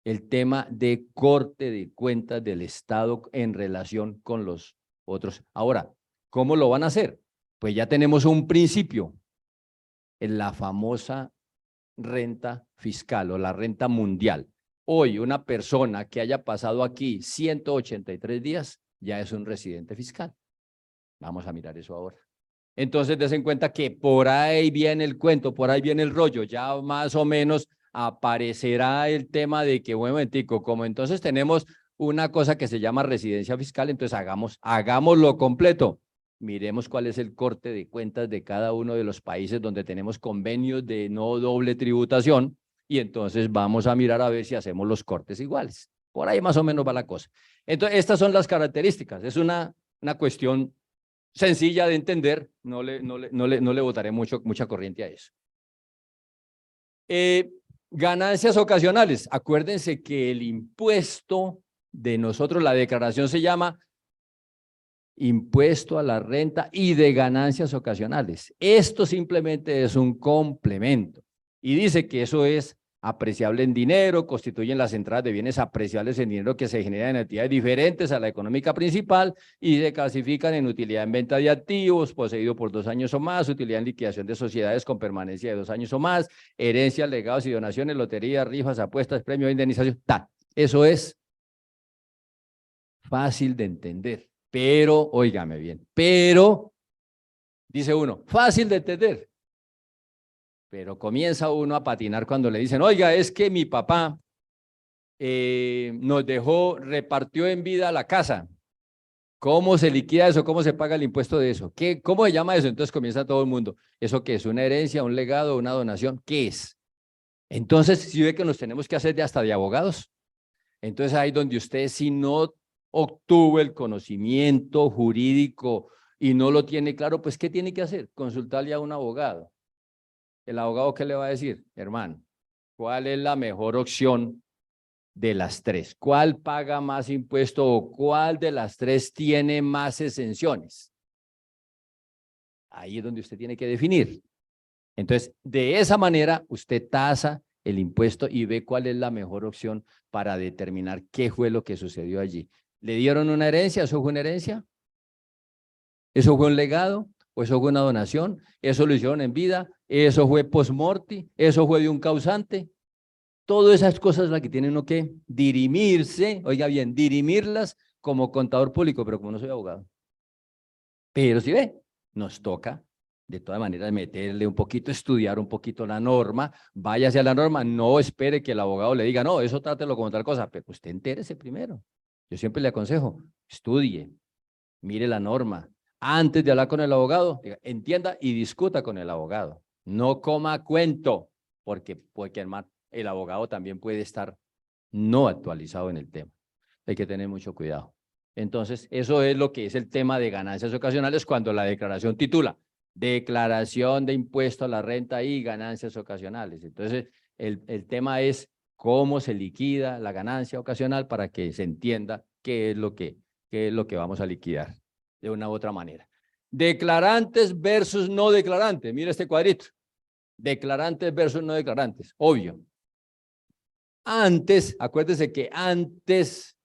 Speaker 2: el tema de corte de cuentas del Estado en relación con los otros. Ahora, ¿cómo lo van a hacer? Pues ya tenemos un principio, en la famosa renta fiscal o la renta mundial. Hoy una persona que haya pasado aquí 183 días ya es un residente fiscal. Vamos a mirar eso ahora. Entonces, des en cuenta que por ahí viene el cuento, por ahí viene el rollo, ya más o menos aparecerá el tema de que, bueno, momentico, como entonces tenemos una cosa que se llama residencia fiscal, entonces hagámoslo completo. Miremos cuál es el corte de cuentas de cada uno de los países donde tenemos convenios de no doble tributación y entonces vamos a mirar a ver si hacemos los cortes iguales. Por ahí más o menos va la cosa. Entonces, estas son las características. Es una cuestión sencilla de entender, no le botaré mucha corriente a eso. Ganancias ocasionales. Acuérdense que el impuesto de nosotros, la declaración se llama impuesto a la renta y de ganancias ocasionales. Esto simplemente es un complemento. Y dice que eso es apreciable en dinero, constituyen las entradas de bienes apreciables en dinero que se generan en actividades diferentes a la económica principal y se clasifican en utilidad en venta de activos, poseído por 2 años o más, utilidad en liquidación de sociedades con permanencia de 2 años o más, herencias, legados y donaciones, loterías, rifas, apuestas, premios, indemnización, tal. Eso es fácil de entender, pero, óigame bien, pero, dice uno, fácil de entender. Pero comienza uno a patinar cuando le dicen, oiga, es que mi papá nos dejó, repartió en vida la casa. ¿Cómo se liquida eso? ¿Cómo se paga el impuesto de eso? ¿Cómo se llama eso? Entonces comienza todo el mundo. ¿Eso qué es? ¿Una herencia, un legado, una donación? ¿Qué es? Entonces, si ve que nos tenemos que hacer hasta de abogados. Entonces ahí donde usted, si no obtuvo el conocimiento jurídico y no lo tiene claro, pues ¿qué tiene que hacer? Consultarle a un abogado. ¿El abogado qué le va a decir? Hermano, ¿cuál es la mejor opción de las tres? ¿Cuál paga más impuesto o cuál de las tres tiene más exenciones? Ahí es donde usted tiene que definir. Entonces, de esa manera, usted tasa el impuesto y ve cuál es la mejor opción para determinar qué fue lo que sucedió allí. ¿Le dieron una herencia? ¿Eso fue una herencia? ¿Eso fue un legado? ¿O eso fue una donación? ¿Eso lo hicieron en vida? ¿Eso fue post-morti? ¿Eso fue de un causante? Todas esas cosas las que tienen uno que dirimirse, oiga bien, dirimirlas como contador público, pero como no soy abogado. Pero si ve, nos toca de todas maneras meterle un poquito, estudiar un poquito la norma, váyase a la norma, no espere que el abogado le diga, no, eso trátelo como tal cosa, pero usted entérese primero. Yo siempre le aconsejo, estudie, mire la norma. Antes de hablar con el abogado, diga, entienda y discuta con el abogado. No coma cuento, porque el abogado también puede estar no actualizado en el tema. Hay que tener mucho cuidado. Entonces, eso es lo que es el tema de ganancias ocasionales cuando la declaración titula declaración de impuesto a la renta y ganancias ocasionales. Entonces, el tema es cómo se liquida la ganancia ocasional para que se entienda qué es lo que vamos a liquidar de una u otra manera. Declarantes versus no declarantes. Mira este cuadrito. Declarantes versus no declarantes. Obvio. Antes, acuérdese que antes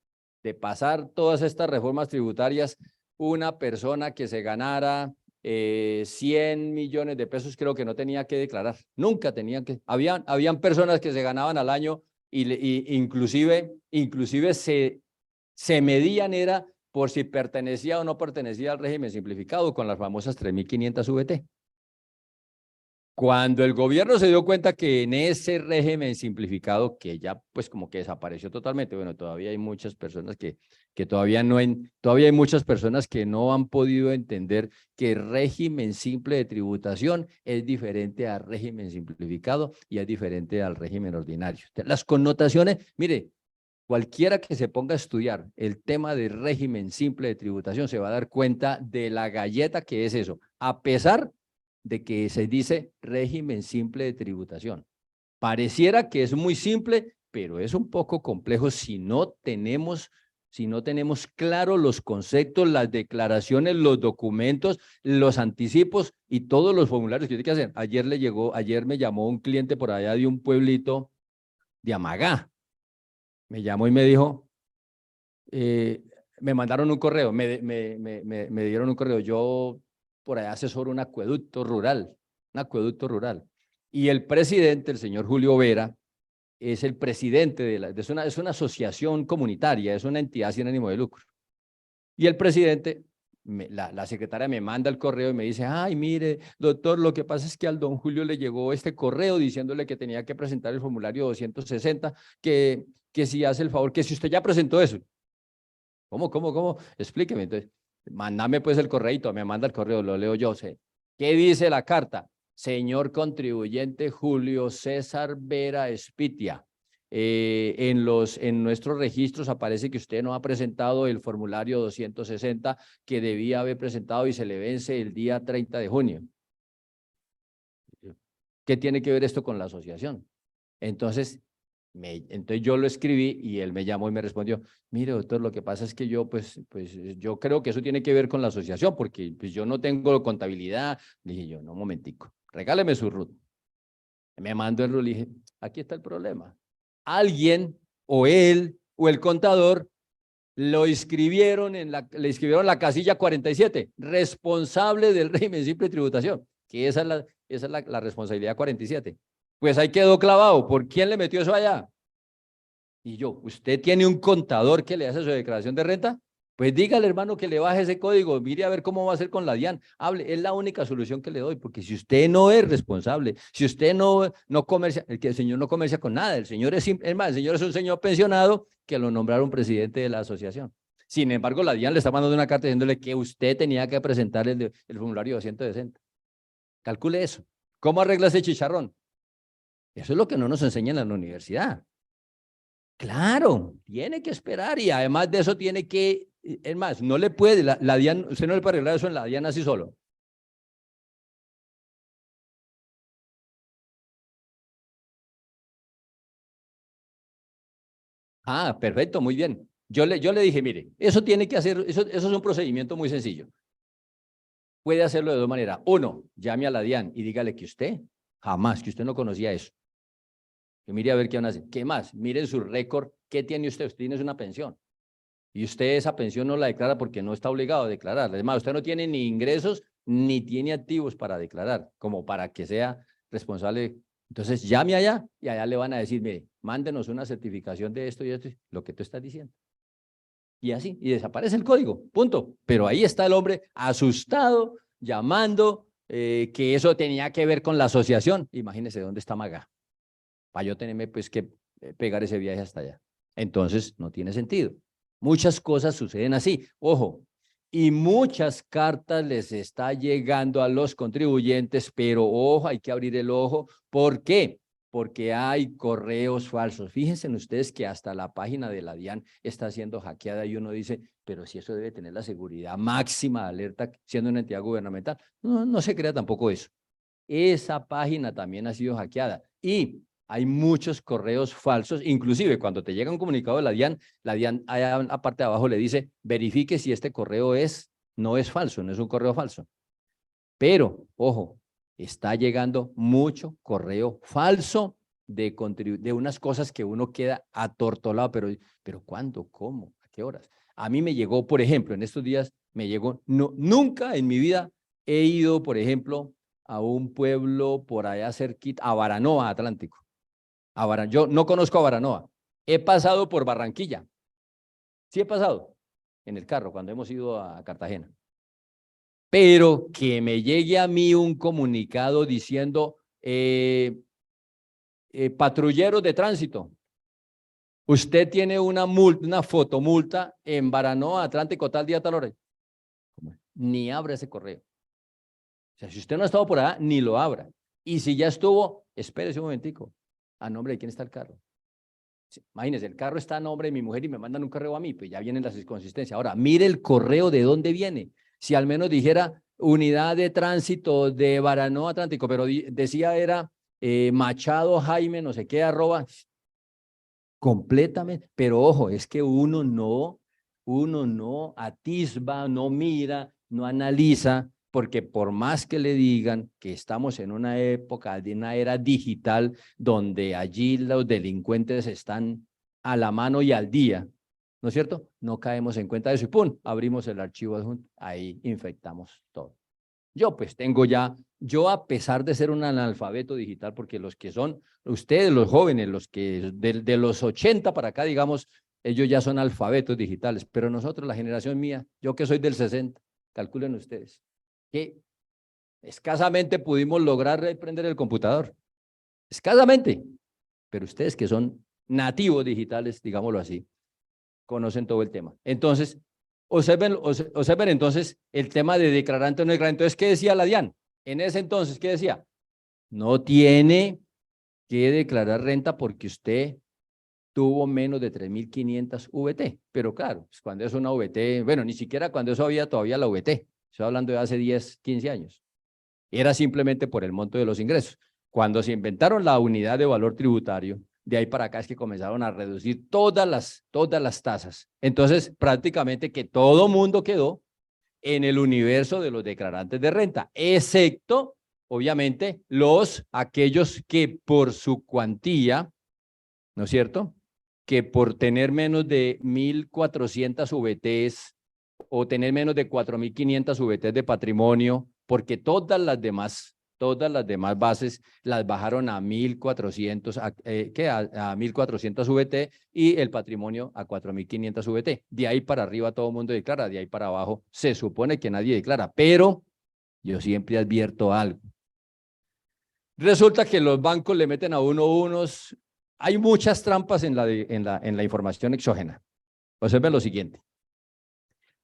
Speaker 2: de pasar todas estas reformas tributarias, una persona que se ganara 100 millones de pesos creo que no tenía que declarar, nunca tenían que, habían personas que se ganaban al año y inclusive se medían era por si pertenecía o no pertenecía al régimen simplificado con las famosas 3.500 VT. Cuando el gobierno se dio cuenta que en ese régimen simplificado, que ya pues como que desapareció totalmente, bueno, todavía hay muchas personas que todavía hay muchas personas que no han podido entender que el régimen simple de tributación es diferente al régimen simplificado y es diferente al régimen ordinario. Las connotaciones, mire, cualquiera que se ponga a estudiar el tema del régimen simple de tributación se va a dar cuenta de la galleta que es eso, a pesar de que se dice régimen simple de tributación. Pareciera que es muy simple, pero es un poco complejo si no tenemos claro los conceptos, las declaraciones, los documentos, los anticipos y todos los formularios que tiene que hacer. Ayer me llamó un cliente por allá de un pueblito de Amagá. Me llamó y me dijo, me mandaron un correo, me dieron un correo, yo por allá asesoro un acueducto rural. Y el presidente, el señor Julio Vera, es el presidente es una asociación comunitaria, es una entidad sin ánimo de lucro. Y el presidente, la secretaria me manda el correo y me dice, ay, mire, doctor, lo que pasa es que al don Julio le llegó este correo diciéndole que tenía que presentar el formulario 260, que si hace el favor, que si usted ya presentó eso. ¿Cómo? Explíqueme. Entonces, mándame pues el correíto, me manda el correo, lo leo yo. Sé. ¿Qué dice la carta? Señor contribuyente Julio César Vera Espitia, en nuestros registros aparece que usted no ha presentado el formulario 260 que debía haber presentado y se le vence el día 30 de junio. ¿Qué tiene que ver esto con la asociación? Entonces, Entonces yo lo escribí y él me llamó y me respondió, mire, doctor, lo que pasa es que yo, pues yo creo que eso tiene que ver con la asociación, porque pues, yo no tengo contabilidad. Dije yo, no, un momentico, regáleme su RUT. Me mandó el RUT y dije, aquí está el problema. Alguien, o él, o el contador, lo inscribieron le inscribieron la casilla 47, responsable del régimen simple de tributación, que esa es la responsabilidad 47. Pues ahí quedó clavado. ¿Por quién le metió eso allá? Y yo, ¿usted tiene un contador que le hace su declaración de renta? Pues dígale, hermano, que le baje ese código, mire a ver cómo va a hacer con la DIAN. Hable, es la única solución que le doy, porque si usted no es responsable, si usted no comercia, el señor no comercia con nada, el señor es más, el señor es un señor pensionado que lo nombraron presidente de la asociación. Sin embargo, la DIAN le está mandando una carta diciéndole que usted tenía que presentar el formulario 260. Calcule eso. ¿Cómo arregla ese chicharrón? Eso es lo que no nos enseñan en la universidad. Claro, tiene que esperar y además de eso tiene que, es más, no le puede, la DIAN, usted no le puede arreglar eso en la DIAN así solo. Ah, perfecto, muy bien. Yo le dije, mire, eso tiene que hacer, eso es un procedimiento muy sencillo. Puede hacerlo de dos maneras. Uno, llame a la DIAN y dígale que usted, jamás, que usted no conocía eso. Que mire a ver qué van a hacer. ¿Qué más? Miren su récord, ¿qué tiene usted? Usted tiene una pensión. Y usted esa pensión no la declara porque no está obligado a declarar. Además, usted no tiene ni ingresos ni tiene activos para declarar, como para que sea responsable. Entonces, llame allá y allá le van a decir, mire, mándenos una certificación de esto y esto, lo que tú estás diciendo. Y así, y desaparece el código, punto. Pero ahí está el hombre asustado, llamando, que eso tenía que ver con la asociación. Imagínese dónde está Maga, para yo tenerme pues que pegar ese viaje hasta allá. Entonces, no tiene sentido. Muchas cosas suceden así, ojo, y muchas cartas les está llegando a los contribuyentes, pero ojo, hay que abrir el ojo. ¿Por qué? Porque hay correos falsos. Fíjense ustedes que hasta la página de la DIAN está siendo hackeada y uno dice, pero si eso debe tener la seguridad máxima de alerta siendo una entidad gubernamental. No, no se crea tampoco eso. Esa página también ha sido hackeada y hay muchos correos falsos, inclusive cuando te llega un comunicado de la DIAN allá en la parte de abajo le dice, verifique si este correo no es falso, no es un correo falso. Pero, ojo, está llegando mucho correo falso de unas cosas que uno queda atortolado, pero ¿cuándo? ¿Cómo? ¿A qué horas? A mí me llegó, por ejemplo, en estos días me llegó, nunca en mi vida he ido, por ejemplo, a un pueblo por allá cerquita, a Baranoa, Atlántico. Yo no conozco a Baranoa. He pasado por Barranquilla. Sí he pasado en el carro cuando hemos ido a Cartagena. Pero que me llegue a mí un comunicado diciendo, patrulleros de tránsito, usted tiene una fotomulta en Baranoa, Atlántico, tal día, tal hora. Ni abra ese correo. O sea, si usted no ha estado por allá, ni lo abra. Y si ya estuvo, espérese un momentico. ¿A nombre de quién está el carro? Sí, imagínese, el carro está a nombre de mi mujer y me mandan un correo a mí, pues ya vienen las inconsistencias. Ahora, mire el correo de dónde viene. Si al menos dijera unidad de tránsito de Baranoa Atlántico, pero decía era Machado Jaime, no sé qué, @ completamente. Pero ojo, es que uno no atisba, no mira, no analiza, porque por más que le digan que estamos en una época, de una era digital, donde allí los delincuentes están a la mano y al día, ¿no es cierto? No caemos en cuenta de eso y ¡pum! Abrimos el archivo adjunto, ahí infectamos todo. Yo pues yo a pesar de ser un analfabeto digital, porque los que son, ustedes los jóvenes, los que de los 80 para acá, digamos, ellos ya son alfabetos digitales, pero nosotros, la generación mía, yo que soy del 60, calculen ustedes, que escasamente pudimos lograr prender el computador, escasamente, pero ustedes que son nativos digitales, digámoslo así, conocen todo el tema. Entonces, observen entonces el tema de declarante o no declarante. Entonces, ¿qué decía la DIAN? En ese entonces, ¿qué decía? No tiene que declarar renta porque usted tuvo menos de 3.500 VT. Pero claro, pues cuando es una VT, bueno, ni siquiera cuando eso había todavía la VT. Estoy hablando de hace 10, 15 años. Era simplemente por el monto de los ingresos. Cuando se inventaron la unidad de valor tributario, De ahí para acá es que comenzaron a reducir todas las tasas. Entonces, prácticamente que todo mundo quedó en el universo de los declarantes de renta, excepto, obviamente, aquellos que por su cuantía, ¿no es cierto?, que por tener menos de 1.400 VTs o tener menos de 4.500 VTs de patrimonio, porque todas las demás bases las bajaron a 1.400, a 1.400 VT y el patrimonio a 4.500 VT. De ahí para arriba todo el mundo declara, de ahí para abajo se supone que nadie declara, pero yo siempre advierto algo. Resulta que los bancos le meten a unos, hay muchas trampas en la información exógena. Observen lo siguiente.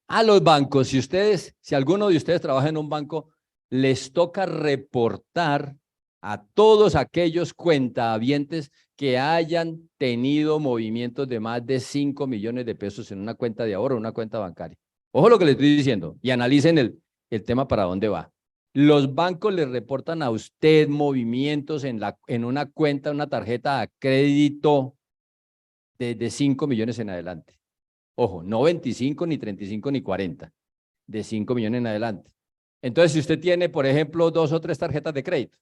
Speaker 2: A los bancos, si alguno de ustedes trabaja en un banco, les toca reportar a todos aquellos cuentahabientes que hayan tenido movimientos de más de 5 millones de pesos en una cuenta de ahorro o una cuenta bancaria. Ojo lo que les estoy diciendo y analicen el tema para dónde va. Los bancos le reportan a usted movimientos en una cuenta, una tarjeta a crédito de 5 millones en adelante. Ojo, no 25, ni 35, ni 40, de 5 millones en adelante. Entonces, si usted tiene, por ejemplo, 2 o 3 tarjetas de crédito,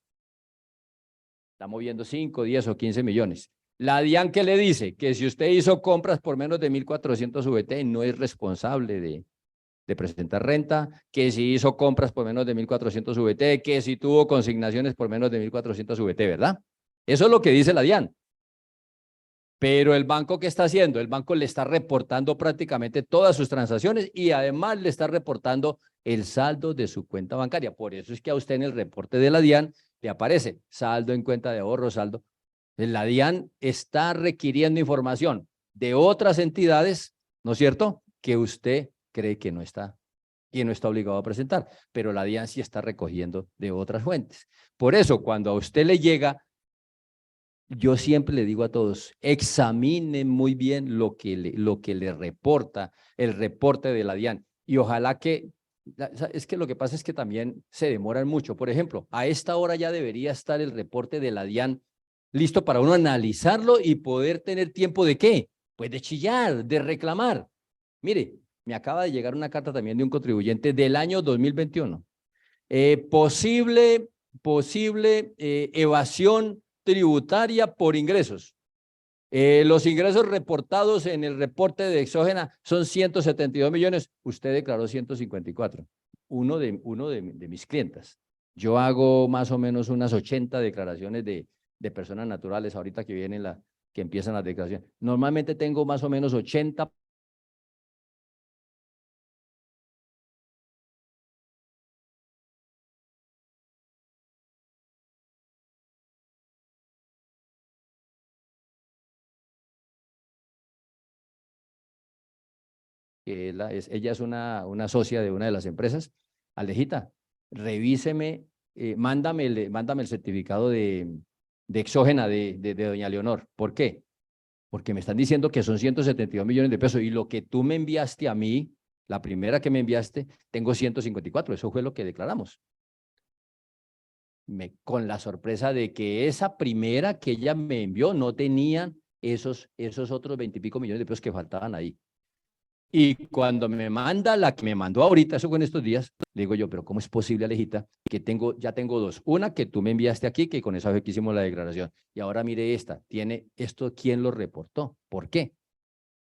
Speaker 2: está moviendo 5, 10 o 15 millones. La DIAN, ¿qué le dice? Que si usted hizo compras por menos de 1.400 VT, no es responsable de presentar renta, que si hizo compras por menos de 1.400 VT, que si tuvo consignaciones por menos de 1.400 VT, ¿verdad? Eso es lo que dice la DIAN. Pero el banco, ¿qué está haciendo? El banco le está reportando prácticamente todas sus transacciones y además le está reportando el saldo de su cuenta bancaria. Por eso es que a usted en el reporte de la DIAN le aparece saldo en cuenta de ahorro, saldo. La DIAN está requiriendo información de otras entidades, ¿no es cierto?, que usted cree que no está obligado a presentar, pero la DIAN sí está recogiendo de otras fuentes. Por eso, cuando a usted le llega, yo siempre le digo a todos, examinen muy bien lo que le reporta el reporte de la DIAN y ojalá que, es que lo que pasa es que también se demoran mucho. Por ejemplo, a esta hora ya debería estar el reporte de la DIAN listo para uno analizarlo y poder tener tiempo ¿de qué? Pues de chillar, de reclamar. Mire, me acaba de llegar una carta también de un contribuyente del año 2021. Posible evasión tributaria por ingresos. Los ingresos reportados en el reporte de exógena son 172 millones. Usted declaró 154. Uno de mis clientas. Yo hago más o menos unas 80 declaraciones de personas naturales ahorita que vienen que empiezan las declaraciones. Normalmente tengo más o menos 80. Ella es una socia de una de las empresas. Alejita, revíseme, mándame el certificado de exógena de doña Leonor. ¿Por qué? Porque me están diciendo que son 172 millones de pesos y lo que tú me enviaste a mí, la primera que me enviaste, tengo 154. Eso fue lo que declaramos. Con la sorpresa de que esa primera que ella me envió no tenían esos otros 20 y pico millones de pesos que faltaban ahí. Y cuando me manda la que me mandó ahorita, eso fue en estos días, le digo yo, pero ¿cómo es posible, Alejita, que ya tengo 2? Una que tú me enviaste aquí, que con esa fue que hicimos la declaración. Y ahora mire esta, tiene esto, ¿quién lo reportó? ¿Por qué?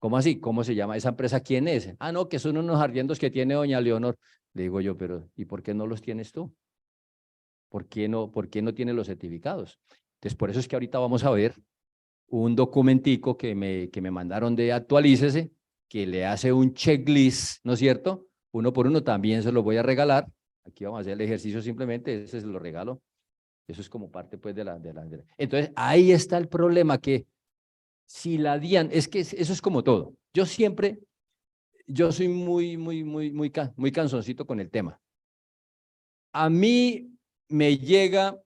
Speaker 2: ¿Cómo así? ¿Cómo se llama esa empresa? ¿Quién es? Ah, no, que son unos arriendos que tiene doña Leonor. Le digo yo, pero ¿y por qué no los tienes tú? ¿Por qué no tiene los certificados? Entonces, por eso es que ahorita vamos a ver un documentico que me mandaron de Actualícese, que le hace un checklist, ¿no es cierto? Uno por uno, también se lo voy a regalar. Aquí vamos a hacer el ejercicio simplemente, ese se lo regalo. Eso es como parte pues de la. Entonces, ahí está el problema, que si la DIAN, es que eso es como todo. Yo soy muy cansoncito con el tema. A mí me llega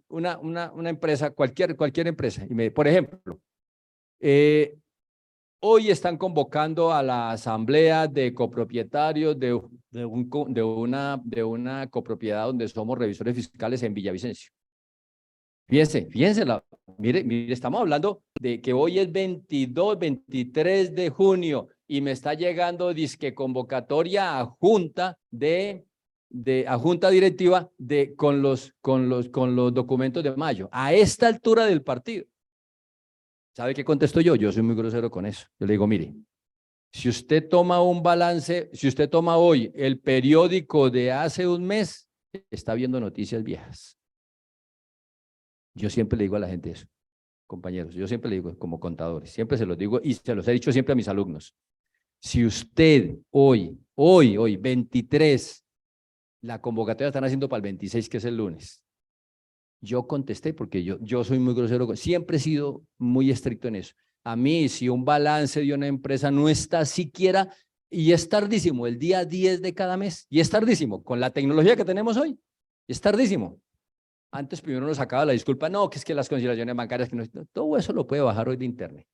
Speaker 2: una empresa, cualquier empresa, y por ejemplo, hoy están convocando a la asamblea de copropietarios de una copropiedad donde somos revisores fiscales en Villavicencio. Fíjense, mire, estamos hablando de que hoy es 22, 23 de junio y me está llegando disque convocatoria a junta a junta directiva con los documentos de mayo. A esta altura del partido. ¿Sabe qué contesto yo? Yo soy muy grosero con eso. Yo le digo, mire, si usted toma un balance, si usted toma hoy el periódico de hace un mes, está viendo noticias viejas. Yo siempre le digo a la gente eso, compañeros, yo siempre le digo como contadores, siempre se los digo y se los he dicho siempre a mis alumnos. Si usted hoy, 23, la convocatoria están haciendo para el 26, que es el lunes. Yo contesté porque yo soy muy grosero, siempre he sido muy estricto en eso. A mí, si un balance de una empresa no está siquiera, y es tardísimo, el día 10 de cada mes, y es tardísimo, con la tecnología que tenemos hoy, es tardísimo. Antes primero nos sacaba la disculpa, no, que es que las conciliaciones bancarias, que no, todo eso lo puede bajar hoy de internet.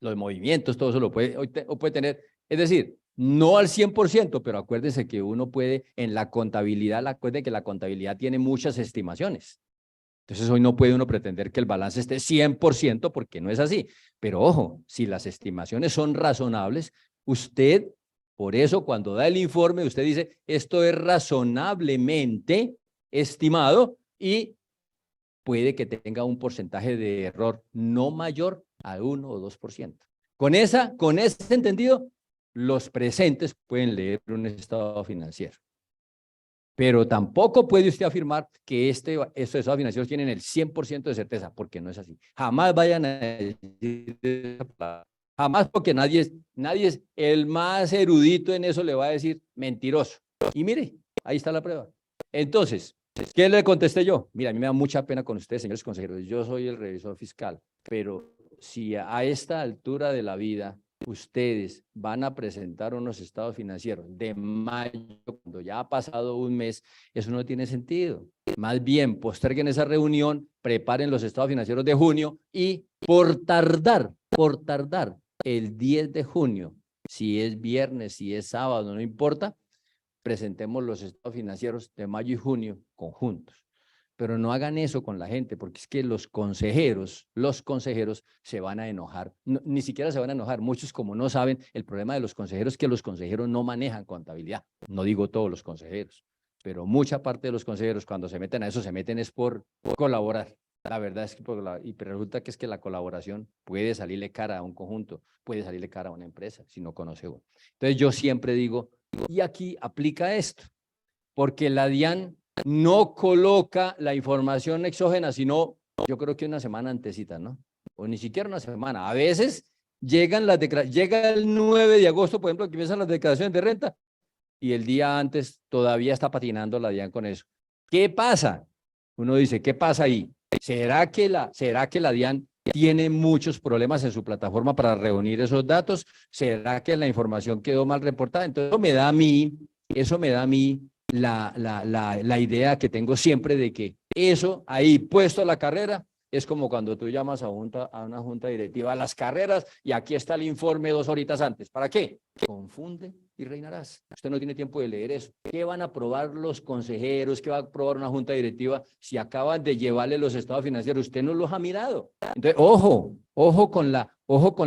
Speaker 2: Los movimientos, todo eso lo puede, hoy puede tener, es decir, no al 100%, pero acuérdense que uno puede, en la contabilidad, acuérdense que la contabilidad tiene muchas estimaciones. Entonces hoy no puede uno pretender que el balance esté 100% porque no es así. Pero ojo, si las estimaciones son razonables, usted, por eso cuando da el informe, usted dice, esto es razonablemente estimado y puede que tenga un porcentaje de error no mayor a 1 o 2%. Con ese entendido, los presentes pueden leer un estado financiero. Pero tampoco puede usted afirmar que estos estados financieros tienen el 100% de certeza, porque no es así. Jamás vayan a decir esa palabra. Jamás, porque nadie es el más erudito en eso, le va a decir mentiroso. Y mire, ahí está la prueba. Entonces, ¿qué le contesté yo? Mira, a mí me da mucha pena con ustedes, señores consejeros. Yo soy el revisor fiscal, pero si a esta altura de la vida ustedes van a presentar unos estados financieros de mayo, cuando ya ha pasado un mes, eso no tiene sentido. Más bien, posterguen esa reunión, preparen los estados financieros de junio y por tardar, el 10 de junio, si es viernes, si es sábado, no importa, presentemos los estados financieros de mayo y junio conjuntos. Pero no hagan eso con la gente, porque es que los consejeros se van a enojar. No, ni siquiera se van a enojar. Muchos, como no saben, el problema de los consejeros es que los consejeros no manejan contabilidad. No digo todos los consejeros, pero mucha parte de los consejeros cuando se meten a eso, se meten es por colaborar. La verdad es que y resulta que es que la colaboración puede salirle cara a un conjunto, puede salirle cara a una empresa si no conoce uno. Entonces yo siempre digo, y aquí aplica esto, porque la DIAN no coloca la información exógena, sino yo creo que una semana antesita, ¿no? O ni siquiera una semana. A veces llega el 9 de agosto, por ejemplo, que empiezan las declaraciones de renta, y el día antes todavía está patinando la DIAN con eso. ¿Qué pasa? Uno dice, ¿qué pasa ahí? ¿Será que la DIAN tiene muchos problemas en su plataforma para reunir esos datos? ¿Será que la información quedó mal reportada? Entonces eso me da a mí la idea que tengo siempre de que eso ahí puesto a la carrera es como cuando tú llamas a una junta directiva a las carreras y aquí está el informe 2 horitas antes. ¿Para qué? Confunde y reinarás. Usted no tiene tiempo de leer eso. ¿Qué van a aprobar los consejeros? ¿Qué va a aprobar una junta directiva si acaban de llevarle los estados financieros? Usted no los ha mirado. Entonces, ojo con la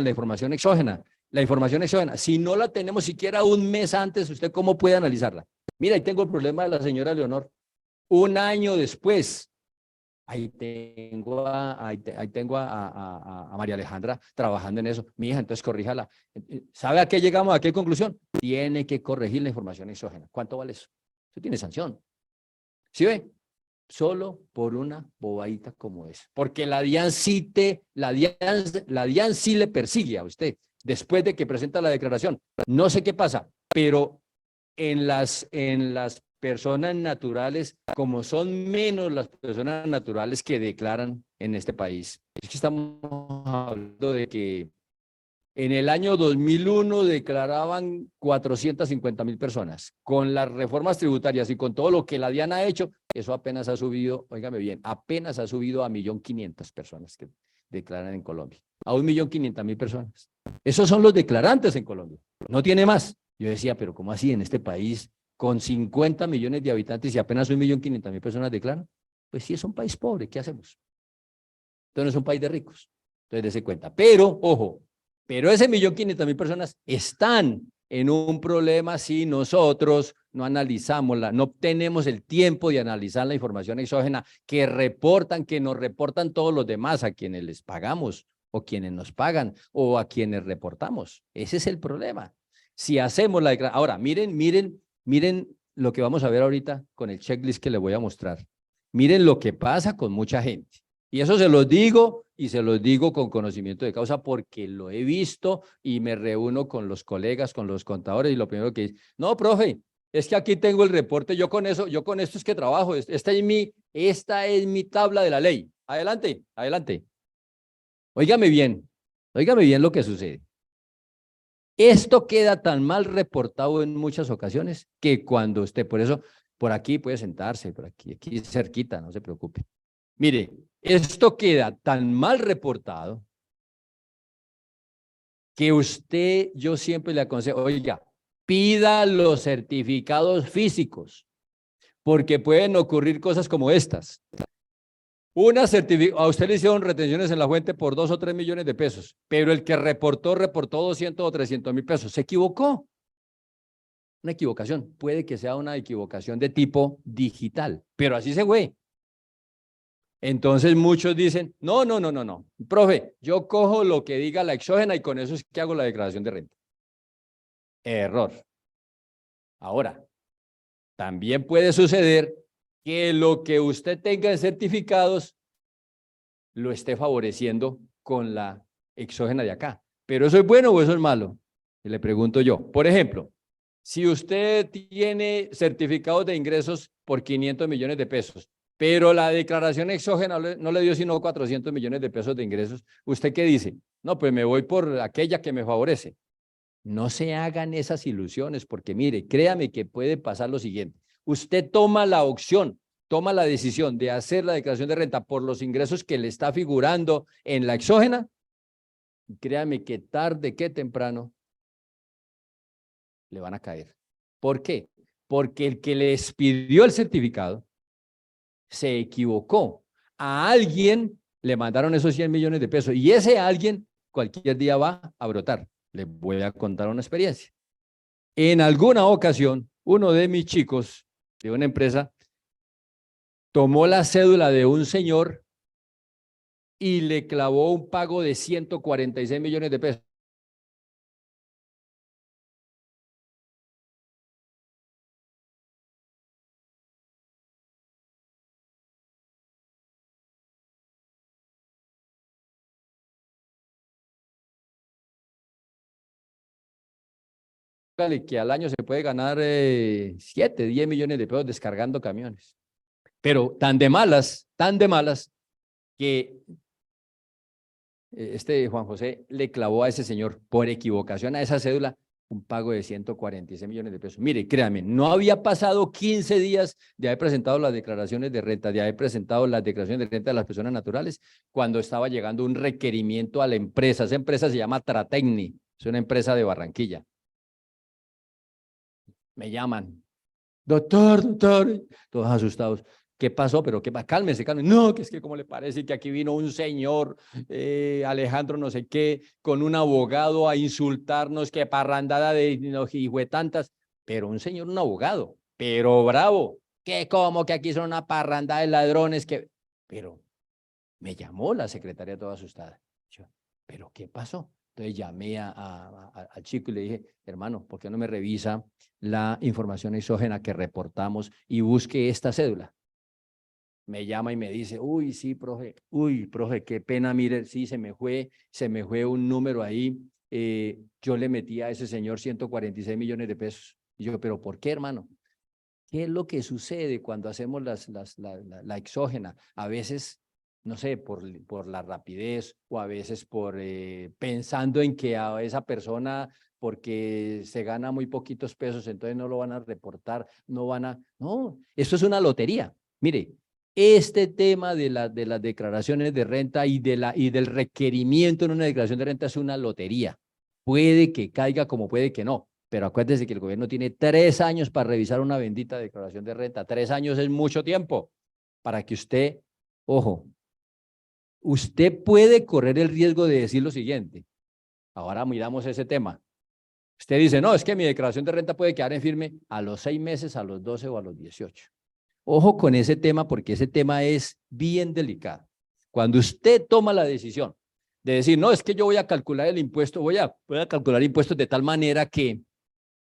Speaker 2: información exógena. La información exógena, si no la tenemos siquiera un mes antes, ¿usted cómo puede analizarla? Mira, ahí tengo el problema de la señora Leonor. Un año después, ahí tengo a María Alejandra trabajando en eso. Mi hija, entonces corríjala. ¿Sabe a qué llegamos? ¿A qué conclusión? Tiene que corregir la información exógena. ¿Cuánto vale eso? Eso tiene sanción. ¿Sí ve? Solo por una bobadita como esa. Porque la DIAN sí le persigue a usted después de que presenta la declaración. No sé qué pasa, pero en las personas naturales, como son menos las personas naturales que declaran en este país. Es que estamos hablando de que en el año 2001 declaraban 450.000 personas. Con las reformas tributarias y con todo lo que la DIAN ha hecho, eso apenas ha subido, óigame bien, apenas ha subido a 1.500.000 personas que declaran en Colombia. A 1.500.000 personas. Esos son los declarantes en Colombia. No tiene más. Yo decía, pero ¿cómo así en este país con 50 millones de habitantes y apenas 1.500.000 personas declaran? Pues sí es un país pobre, ¿qué hacemos? Entonces no es un país de ricos. Entonces dése cuenta. Pero, ojo, pero ese 1.500.000 personas están en un problema si nosotros no analizamos, no tenemos el tiempo de analizar la información exógena que reportan, que nos reportan todos los demás a quienes les pagamos o quienes nos pagan o a quienes reportamos. Ese es el problema. Si hacemos la declaración, ahora miren lo que vamos a ver ahorita con el checklist que les voy a mostrar. Miren lo que pasa con mucha gente. Y eso se los digo y se los digo con conocimiento de causa porque lo he visto y me reúno con los colegas, con los contadores y lo primero que dicen, no, profe, es que aquí tengo el reporte, yo con esto es que trabajo, esta es mi tabla de la ley. Adelante, adelante. Óigame bien lo que sucede. Esto queda tan mal reportado en muchas ocasiones que cuando usted, por eso, por aquí puede sentarse, por aquí cerquita, no se preocupe. Mire, esto queda tan mal reportado que usted, yo siempre le aconsejo, oiga, pida los certificados físicos, porque pueden ocurrir cosas como estas. A usted le hicieron retenciones en la fuente por 2 o 3 millones de pesos, pero el que reportó 200 o 300.000 pesos. Se equivocó. Una equivocación. Puede que sea una equivocación de tipo digital, pero así se fue. Entonces muchos dicen, no, profe, yo cojo lo que diga la exógena y con eso es que hago la declaración de renta. Error. Ahora, también puede suceder que lo que usted tenga en certificados lo esté favoreciendo con la exógena de acá. ¿Pero eso es bueno o eso es malo? Y le pregunto yo. Por ejemplo, si usted tiene certificados de ingresos por 500 millones de pesos, pero la declaración exógena no le dio sino 400 millones de pesos de ingresos, ¿usted qué dice? No, pues me voy por aquella que me favorece. No se hagan esas ilusiones, porque mire, créame que puede pasar lo siguiente. Usted toma la opción, toma la decisión de hacer la declaración de renta por los ingresos que le está figurando en la exógena, y créame que tarde que temprano le van a caer. ¿Por qué? Porque el que le expidió el certificado se equivocó. A alguien le mandaron esos 100 millones de pesos y ese alguien cualquier día va a brotar. Les voy a contar una experiencia. En alguna ocasión, uno de mis chicos de una empresa tomó la cédula de un señor y le clavó un pago de 146 millones de pesos. Que al año se puede ganar 7, 10 millones de pesos descargando camiones. Pero tan de malas, que Juan José le clavó a ese señor por equivocación a esa cédula un pago de 146 millones de pesos. Mire, créanme, no había pasado 15 días de haber presentado las declaraciones de renta, de haber presentado las declaraciones de renta de las personas naturales, cuando estaba llegando un requerimiento a la empresa. Esa empresa se llama Tratecni, es una empresa de Barranquilla. Me llaman, doctor, todos asustados. ¿Qué pasó? Pero cálmese. No, que es que como le parece que aquí vino un señor, Alejandro no sé qué, con un abogado a insultarnos, que parrandada de hijuetantas, pero un señor, un abogado, pero bravo, que como que aquí son una parranda de ladrones, pero me llamó la secretaria toda asustada. Yo, ¿pero qué pasó? Entonces llamé al chico y le dije, hermano, ¿por qué no me revisa la información exógena que reportamos y busque esta cédula? Me llama y me dice, uy, profe, qué pena, mire, sí, se me fue un número ahí, yo le metí a ese señor 146 millones de pesos. Y yo, ¿pero por qué, hermano? ¿Qué es lo que sucede cuando hacemos la exógena? A veces, no sé, por la rapidez o a veces por pensando en que a esa persona, porque se gana muy poquitos pesos, entonces no lo van a reportar, no, eso es una lotería. Mire, este tema de las declaraciones de renta y del requerimiento en una declaración de renta es una lotería. Puede que caiga como puede que no. Pero acuérdese que el gobierno tiene 3 años para revisar una bendita declaración de renta. 3 años es mucho tiempo. para que usted, ojo, usted puede correr el riesgo de decir lo siguiente. Ahora miramos ese tema. Usted dice, no, es que mi declaración de renta puede quedar en firme a los 6 meses, a los 12 o a los 18. Ojo con ese tema porque ese tema es bien delicado. Cuando usted toma la decisión de decir, no, es que yo voy a calcular el impuesto, voy a calcular impuestos de tal manera que,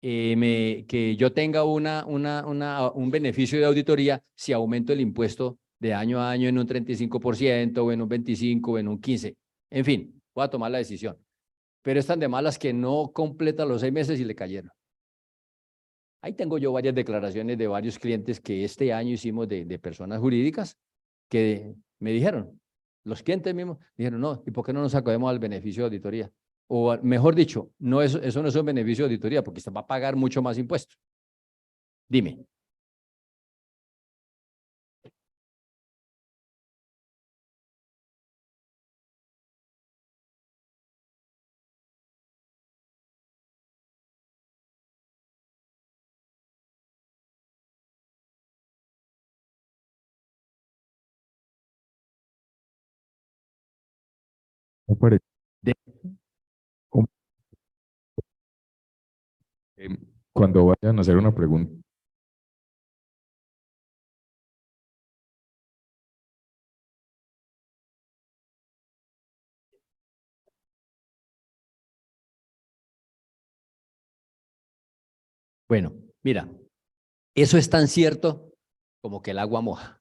Speaker 2: que yo tenga un beneficio de auditoría si aumento el impuesto de año a año en un 35% o en un 25% o en un 15%. En fin, voy a tomar la decisión. Pero están de malas que no completa los 6 meses y le cayeron. Ahí tengo yo varias declaraciones de varios clientes que este año hicimos de personas jurídicas que me dijeron, los clientes mismos dijeron, no, ¿y por qué no nos acogemos al beneficio de auditoría? O mejor dicho, no, eso no es un beneficio de auditoría porque usted va a pagar mucho más impuestos. Dime.
Speaker 1: Me parece,
Speaker 2: De-
Speaker 1: como, cuando vayan a hacer una pregunta,
Speaker 2: Bueno, mira, eso es tan cierto como que el agua moja.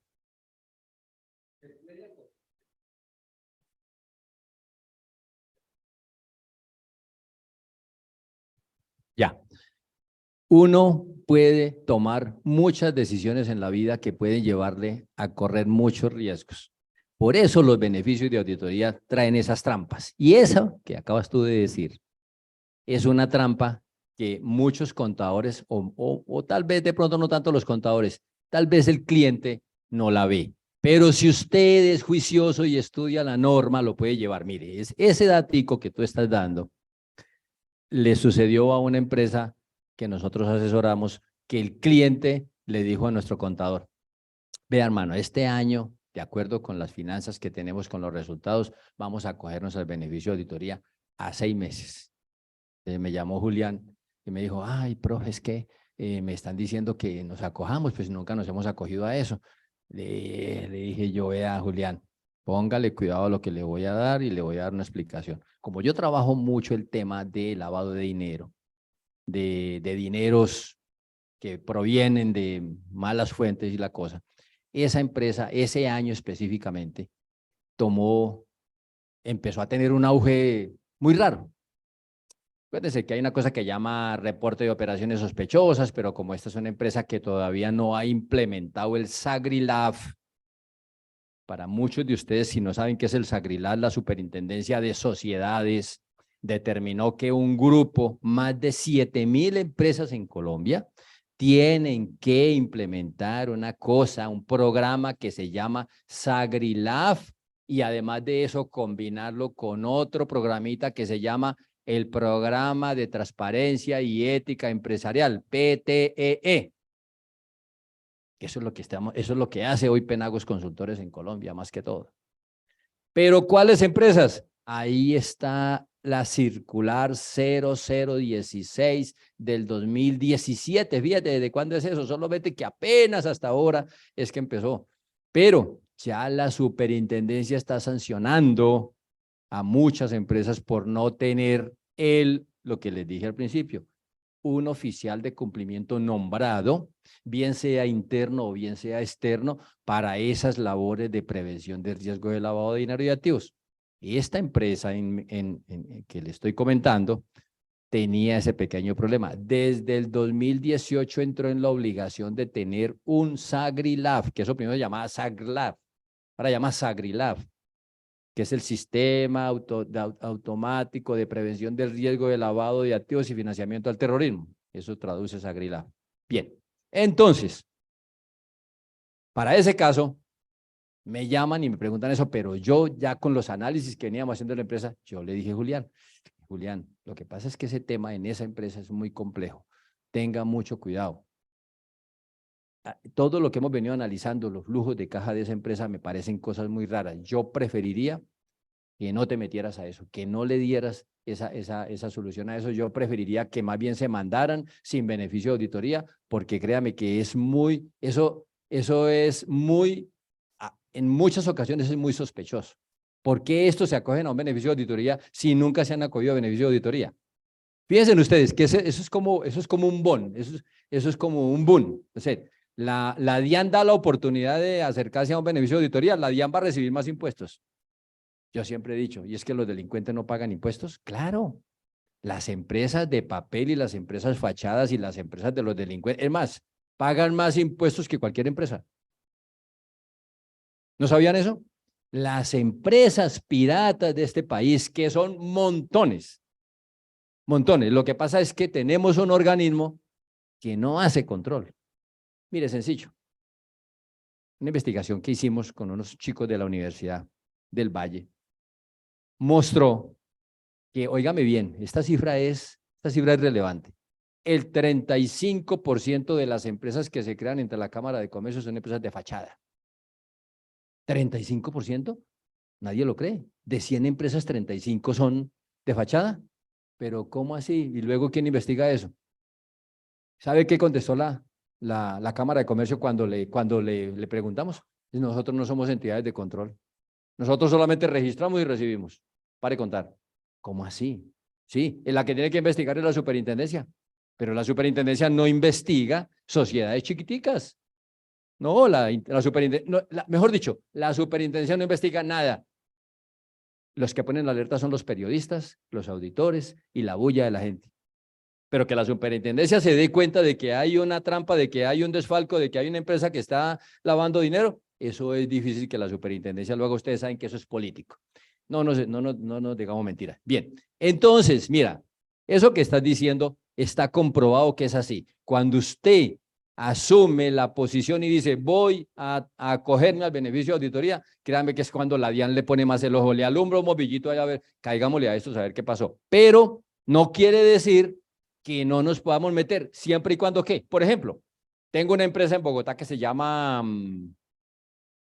Speaker 2: Ya. Uno puede tomar muchas decisiones en la vida que pueden llevarle a correr muchos riesgos. Por eso los beneficios de auditoría traen esas trampas. Y eso que acabas tú de decir es una trampa que muchos contadores, o tal vez de pronto no tanto los contadores, tal vez el cliente no la ve. Pero si usted es juicioso y estudia la norma, lo puede llevar. Mire, ese datico que tú estás dando le sucedió a una empresa que nosotros asesoramos, que el cliente le dijo a nuestro contador, vea hermano, este año, de acuerdo con las finanzas que tenemos, con los resultados, vamos a cogernos el beneficio de auditoría a 6 meses. Me llamó Julián y me dijo, ay, profe, es que me están diciendo que nos acojamos, pues nunca nos hemos acogido a eso. Le dije yo, vea, Julián, póngale cuidado a lo que le voy a dar y le voy a dar una explicación. Como yo trabajo mucho el tema de lavado de dinero, de dineros que provienen de malas fuentes y la cosa, esa empresa, ese año específicamente, empezó a tener un auge muy raro. Acuérdense que hay una cosa que llama reporte de operaciones sospechosas, pero como esta es una empresa que todavía no ha implementado el SagriLab, para muchos de ustedes, si no saben qué es el SagriLab, la Superintendencia de Sociedades determinó que un grupo, más de 7,000 empresas en Colombia, tienen que implementar una cosa, un programa que se llama SagriLab, y además de eso combinarlo con otro programita que se llama el Programa de Transparencia y Ética Empresarial, PTEE. Eso es lo que hace hoy Penagos Consultores en Colombia, más que todo. Pero ¿cuáles empresas? Ahí está la circular 0016 del 2017. Fíjate, ¿desde cuándo es eso? Solamente que apenas hasta ahora es que empezó. Pero ya la superintendencia está sancionando a muchas empresas por no tener lo que les dije al principio, un oficial de cumplimiento nombrado, bien sea interno o bien sea externo, para esas labores de prevención del riesgo de lavado de dinero y activos. Esta empresa que le estoy comentando tenía ese pequeño problema. Desde el 2018 entró en la obligación de tener un SagriLab, que eso primero se llamaba SagLab, ahora se llama SagriLab, que es el sistema automático de prevención del riesgo de lavado de activos y financiamiento al terrorismo. Eso traduce SagriLab. Bien, entonces, para ese caso, me llaman y me preguntan eso, pero yo ya con los análisis que veníamos haciendo en la empresa, yo le dije, Julián, lo que pasa es que ese tema en esa empresa es muy complejo. Tenga mucho cuidado. todo lo que hemos venido analizando, los flujos de caja de esa empresa, me parecen cosas muy raras. Yo preferiría que no te metieras a eso, que no le dieras esa solución a eso. Yo preferiría que más bien se mandaran sin beneficio de auditoría, porque créame que es muy, eso es muy, en muchas ocasiones es muy sospechoso. ¿Por qué estos se acogen a un beneficio de auditoría si nunca se han acogido a beneficio de auditoría? Fíjense ustedes que eso es como un bon, eso es como un boom. O sea, la DIAN da la oportunidad de acercarse a un beneficio de auditoría, la DIAN va a recibir más impuestos. Yo siempre he dicho, ¿y es que los delincuentes no pagan impuestos? Claro, las empresas de papel y las empresas fachadas y las empresas de los delincuentes, es más, pagan más impuestos que cualquier empresa. ¿No sabían eso? Las empresas piratas de este país, que son montones, montones. Lo que pasa es que tenemos un organismo que no hace control. Mire, sencillo. Una investigación que hicimos con unos chicos de la Universidad del Valle mostró que, óigame bien, esta cifra es relevante. El 35% de las empresas que se crean entre la Cámara de Comercio son empresas de fachada. ¿35%? Nadie lo cree. De 100 empresas, 35 son de fachada. Pero ¿cómo así? ¿Y luego quién investiga eso? ¿Sabe qué contestó la Cámara de Comercio cuando le preguntamos? Nosotros no somos entidades de control. Nosotros solamente registramos y recibimos. Pare contar. ¿Cómo así? Sí, la que tiene que investigar es la superintendencia, pero la superintendencia no investiga sociedades chiquiticas. No, la superintendencia, no, mejor dicho, la superintendencia no investiga nada. Los que ponen la alerta son los periodistas, los auditores y la bulla de la gente. Pero que la superintendencia se dé cuenta de que hay una trampa, de que hay un desfalco, de que hay una empresa que está lavando dinero, eso es difícil que la superintendencia lo haga. Ustedes saben que eso es político. No nos digamos mentiras. Bien, entonces, mira, eso que estás diciendo está comprobado que es así. Cuando usted asume la posición y dice, voy a acogerme al beneficio de auditoría, créanme que es cuando la DIAN le pone más el ojo, le alumbra un movillito allá, a ver, caigámosle a esto, a ver qué pasó. Pero no quiere decir que no nos podamos meter, siempre y cuando, ¿qué? Por ejemplo, tengo una empresa en Bogotá que se llama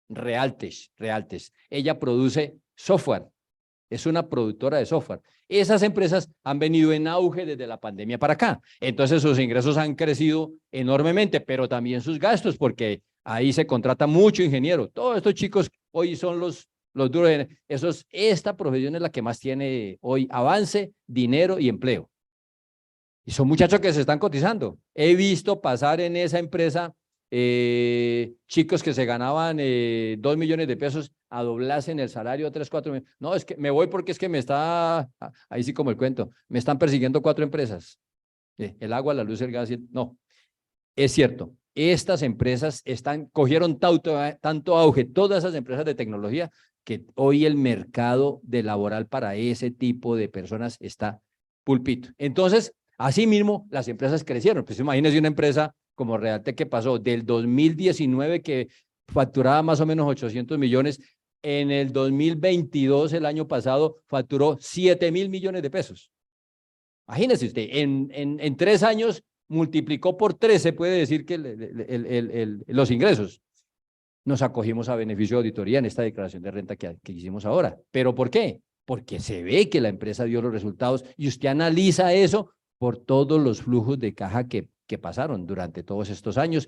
Speaker 2: Realtes. Ella produce software, es una productora de software. Esas empresas han venido en auge desde la pandemia para acá. Entonces sus ingresos han crecido enormemente, pero también sus gastos, porque ahí se contrata mucho ingeniero. Todos estos chicos hoy son los duros. Esta profesión es la que más tiene hoy avance, dinero y empleo. Y son muchachos que se están cotizando. He visto pasar en esa empresa chicos que se ganaban 2 millones de pesos a doblarse en el salario 3, 4 millones. No, es que me voy porque es que me está, ahí sí como el cuento, me están persiguiendo 4 empresas. El agua, la luz, el gas, no. Es cierto, estas empresas cogieron tanto auge, todas esas empresas de tecnología, que hoy el mercado de laboral para ese tipo de personas está pulpito. Entonces, asimismo, las empresas crecieron. Pues imagínense una empresa como Realte que pasó del 2019 que facturaba más o menos 800 millones, en el 2022, el año pasado, facturó 7.000 millones de pesos. Imagínese usted, en 3 años multiplicó por 3, se puede decir que los ingresos. Nos acogimos a beneficio de auditoría en esta declaración de renta que hicimos ahora. ¿Pero por qué? Porque se ve que la empresa dio los resultados y usted analiza eso por todos los flujos de caja que pasaron durante todos estos años.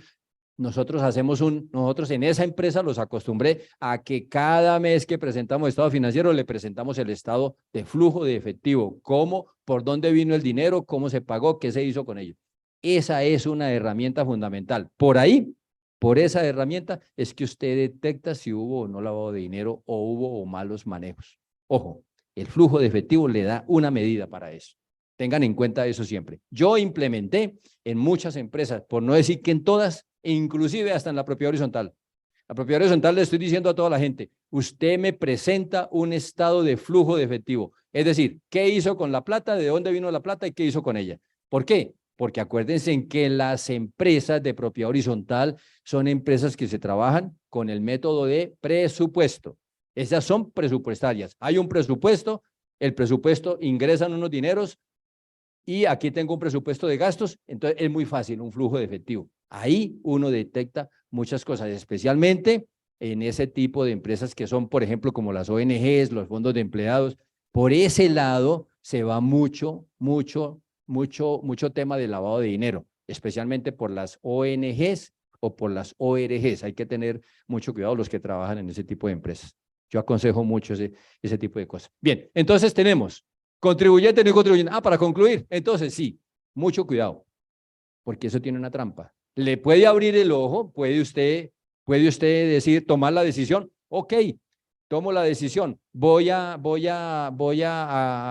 Speaker 2: Nosotros en esa empresa los acostumbré a que cada mes que presentamos estado financiero le presentamos el estado de flujo de efectivo, cómo, por dónde vino el dinero, cómo se pagó, qué se hizo con ello. Esa es una herramienta fundamental. Por ahí, por esa herramienta, es que usted detecta si hubo o no lavado de dinero o hubo o malos manejos. Ojo, el flujo de efectivo le da una medida para eso. Tengan en cuenta eso siempre. Yo implementé en muchas empresas, por no decir que en todas, e inclusive hasta en la propiedad horizontal. La propiedad horizontal le estoy diciendo a toda la gente, usted me presenta un estado de flujo de efectivo. Es decir, ¿qué hizo con la plata? ¿De dónde vino la plata? ¿Y qué hizo con ella? ¿Por qué? Porque acuérdense en que las empresas de propiedad horizontal son empresas que se trabajan con el método de presupuesto. Esas son presupuestarias. Hay un presupuesto, el presupuesto ingresan unos dineros y aquí tengo un presupuesto de gastos, entonces es muy fácil, un flujo de efectivo. Ahí uno detecta muchas cosas, especialmente en ese tipo de empresas que son, por ejemplo, como las ONGs, los fondos de empleados. Por ese lado se va mucho tema de lavado de dinero, especialmente por las ONGs o por las ORGs. Hay que tener mucho cuidado los que trabajan en ese tipo de empresas. Yo aconsejo mucho ese tipo de cosas. Bien, entonces tenemos contribuyente, no contribuyente. Para concluir, entonces sí, mucho cuidado, porque eso tiene una trampa. Le puede abrir el ojo, puede usted decir, tomar la decisión, ok, tomo la decisión, voy a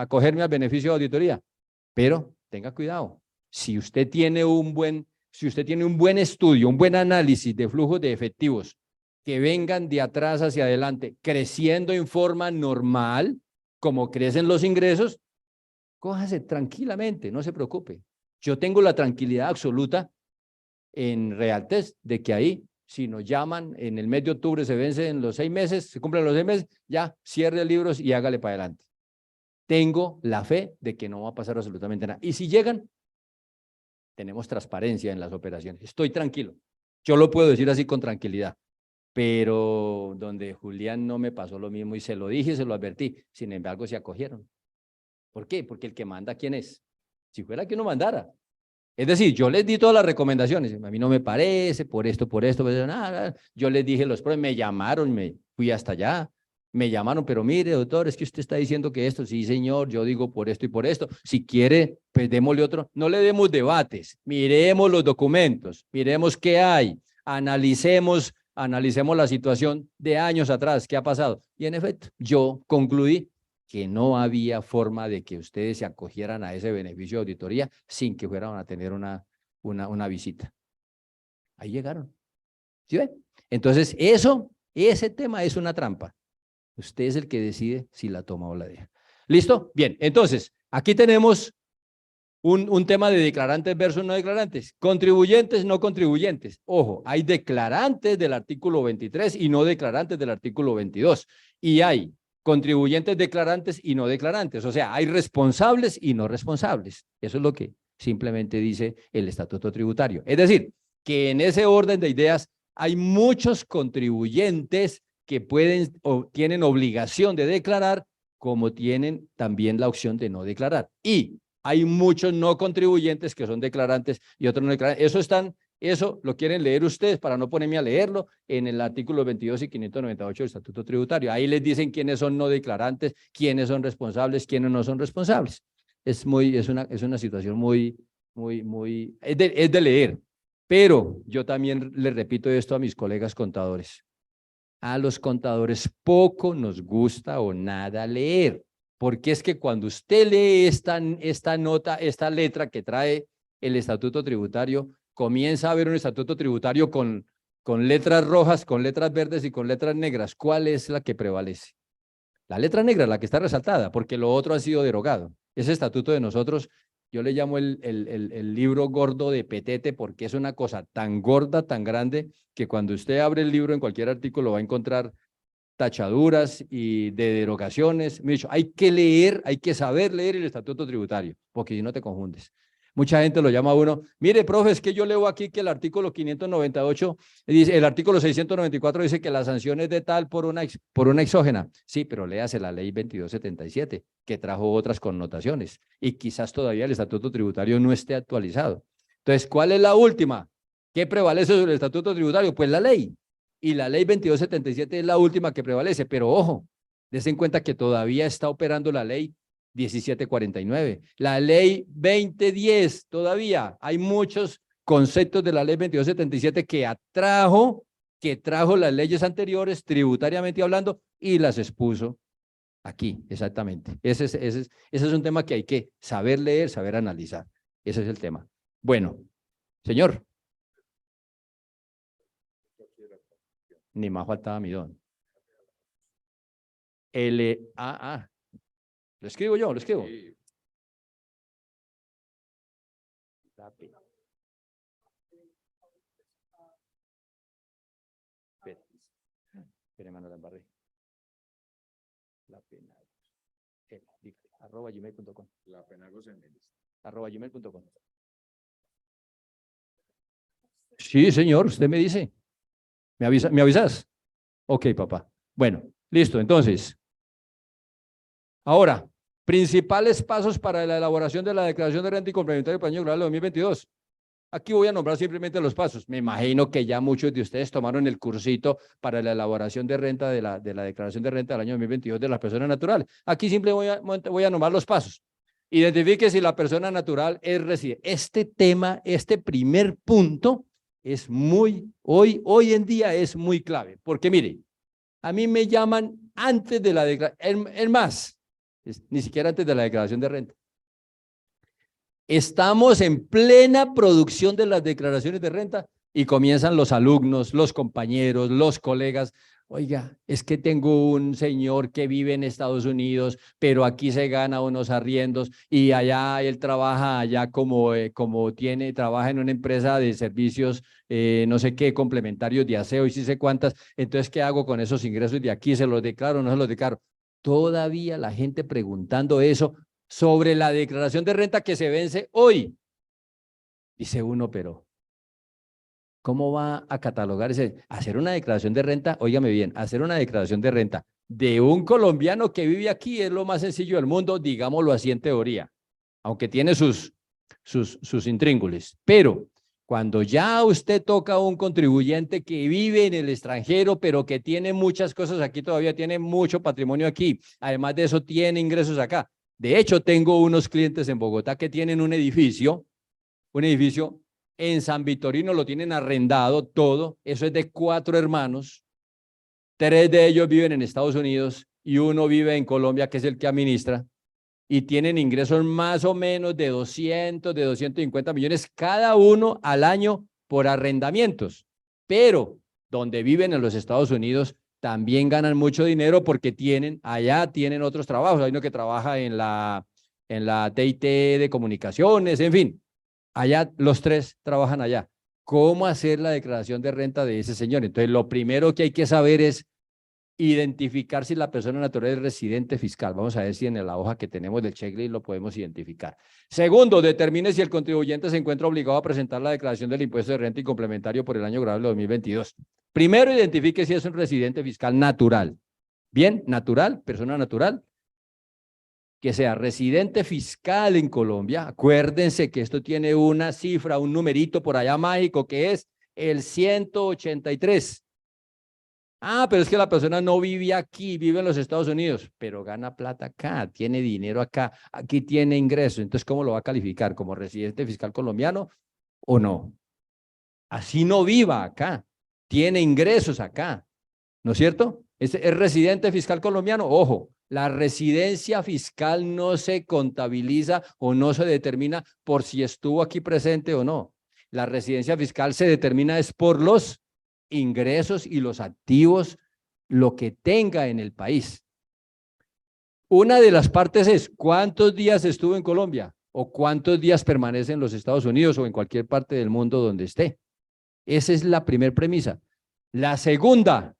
Speaker 2: acogerme al beneficio de auditoría, pero tenga cuidado. Si usted tiene un buen estudio, un buen análisis de flujos de efectivos que vengan de atrás hacia adelante, creciendo en forma normal, como crecen los ingresos, cójase tranquilamente, no se preocupe. Yo tengo la tranquilidad absoluta en Realtest de que ahí, si nos llaman en el mes de octubre, se vencen los 6 meses, se cumplen los 6 meses, ya cierre libros y hágale para adelante. Tengo la fe de que no va a pasar absolutamente nada. Y si llegan, tenemos transparencia en las operaciones. Estoy tranquilo. Yo lo puedo decir así con tranquilidad. Pero donde Julián no me pasó lo mismo y se lo dije, se lo advertí. Sin embargo, se acogieron. ¿Por qué? Porque el que manda, ¿quién es? Si fuera que uno mandara. Es decir, yo les di todas las recomendaciones. A mí no me parece, por esto, nada. Yo les dije los pros, me llamaron, me fui hasta allá. Me llamaron, pero mire, doctor, es que usted está diciendo que esto, sí, señor, yo digo por esto y por esto. Si quiere, pues démosle otro. No le demos debates, miremos los documentos, miremos qué hay, analicemos la situación de años atrás, qué ha pasado. Y en efecto, yo concluí que no había forma de que ustedes se acogieran a ese beneficio de auditoría sin que fueran a tener una visita. Ahí llegaron. ¿Sí ven? Entonces, ese tema es una trampa. Usted es el que decide si la toma o la deja. ¿Listo? Bien, entonces, aquí tenemos un tema de declarantes versus no declarantes. Contribuyentes, no contribuyentes. Ojo, hay declarantes del artículo 23 y no declarantes del artículo 22. Y hay contribuyentes declarantes y no declarantes. O sea, hay responsables y no responsables. Eso es lo que simplemente dice el Estatuto Tributario. Es decir, que en ese orden de ideas hay muchos contribuyentes que pueden o tienen obligación de declarar, como tienen también la opción de no declarar. Y hay muchos no contribuyentes que son declarantes y otros no declarantes. Eso lo quieren leer ustedes para no ponerme a leerlo en el artículo 22 y 598 del Estatuto Tributario. Ahí les dicen quiénes son no declarantes, quiénes son responsables, quiénes no son responsables. Es una situación es de leer. Pero yo también le repito esto a mis colegas contadores. A los contadores poco nos gusta o nada leer, porque es que cuando usted lee esta letra que trae el Estatuto Tributario, comienza a ver un Estatuto Tributario con letras rojas, con letras verdes y con letras negras. ¿Cuál es la que prevalece? La letra negra, la que está resaltada, porque lo otro ha sido derogado. Ese estatuto de nosotros, yo le llamo el libro gordo de Petete, porque es una cosa tan gorda, tan grande, que cuando usted abre el libro en cualquier artículo va a encontrar tachaduras y de derogaciones. Me he dicho, hay que leer, hay que saber leer el estatuto tributario, porque si no te confundes. Mucha gente lo llama a uno, mire, profe, es que yo leo aquí que el artículo 598, dice, el artículo 694 dice que la sanción es de tal por una exógena. Sí, pero léase la ley 2277, que trajo otras connotaciones, y quizás todavía el estatuto tributario no esté actualizado. Entonces, ¿cuál es la última? ¿Qué prevalece sobre el estatuto tributario? Pues la ley. Y la ley 2277 es la última que prevalece, pero ojo, des en cuenta que todavía está operando la ley 1749. La ley 2010 todavía. Hay muchos conceptos de la ley 2277 que trajo las leyes anteriores, tributariamente hablando, y las expuso aquí, exactamente. Ese es un tema que hay que saber leer, saber analizar. Ese es el tema. Bueno, señor. Ni más faltaba mi don. LAA. Lo escribo yo, lo escribo. Sí. Espera, mano, la embarré. La pena. @gmail.com. La pena @gmail.com. Sí, señor, usted me dice. ¿Me avisas? Ok, papá. Bueno, listo. Entonces, ahora, principales pasos para la elaboración de la declaración de renta y complementario para el año global de 2022. Aquí voy a nombrar simplemente los pasos. Me imagino que ya muchos de ustedes tomaron el cursito para la elaboración de renta de la declaración de renta del año 2022 de las personas naturales. Aquí simplemente voy a nombrar los pasos. Identifique si la persona natural es residente. Este tema, este primer punto es hoy en día es muy clave. Porque mire, a mí me llaman antes de la declaración, es más, ni siquiera antes de la declaración de renta. Estamos en plena producción de las declaraciones de renta y comienzan los alumnos, los compañeros, los colegas. Oiga, es que tengo un señor que vive en Estados Unidos, pero aquí se gana unos arriendos y allá él trabaja allá trabaja en una empresa de servicios, no sé qué, complementarios de aseo y sí sé cuántas. Entonces, ¿qué hago con esos ingresos de aquí? ¿Se los declaro o no se los declaro? Todavía la gente preguntando eso sobre la declaración de renta que se vence hoy. Dice uno, pero ¿cómo va a catalogar hacer una declaración de renta? Óigame bien, hacer una declaración de renta de un colombiano que vive aquí es lo más sencillo del mundo, digámoslo así en teoría, aunque tiene sus intríngulis. Pero cuando ya usted toca a un contribuyente que vive en el extranjero, pero que tiene muchas cosas aquí, todavía tiene mucho patrimonio aquí, además de eso tiene ingresos acá. De hecho, tengo unos clientes en Bogotá que tienen un edificio en San Vitorino, lo tienen arrendado todo, eso es de 4 hermanos, 3 de ellos viven en Estados Unidos y uno vive en Colombia, que es el que administra, y tienen ingresos más o menos de 250 millones cada uno al año por arrendamientos, pero donde viven en los Estados Unidos también ganan mucho dinero porque allá tienen otros trabajos. Hay uno que trabaja en la TIT de comunicaciones, en fin, allá los 3 trabajan allá. ¿Cómo hacer la declaración de renta de ese señor? Entonces, lo primero que hay que saber es identificar si la persona natural es residente fiscal. Vamos a ver si en la hoja que tenemos del checklist lo podemos identificar. Segundo, determine si el contribuyente se encuentra obligado a presentar la declaración del impuesto de renta y complementario por el año grabable de 2022. Primero, identifique si es un residente fiscal natural. Bien, natural, persona natural, que sea residente fiscal en Colombia. Acuérdense que esto tiene una cifra, un numerito por allá mágico que es el 183. Ah, pero es que la persona no vive aquí, vive en los Estados Unidos, pero gana plata acá, tiene dinero acá, aquí tiene ingresos. Entonces, ¿cómo lo va a calificar? ¿Como residente fiscal colombiano o no? Así no viva acá, tiene ingresos acá, ¿no es cierto? Es residente fiscal colombiano. Ojo, la residencia fiscal no se contabiliza o no se determina por si estuvo aquí presente o no. La residencia fiscal se determina es por los ingresos y los activos, lo que tenga en el país. Una de las partes es cuántos días estuvo en Colombia o cuántos días permanece en los Estados Unidos o en cualquier parte del mundo donde esté. Esa es la primera premisa. La segunda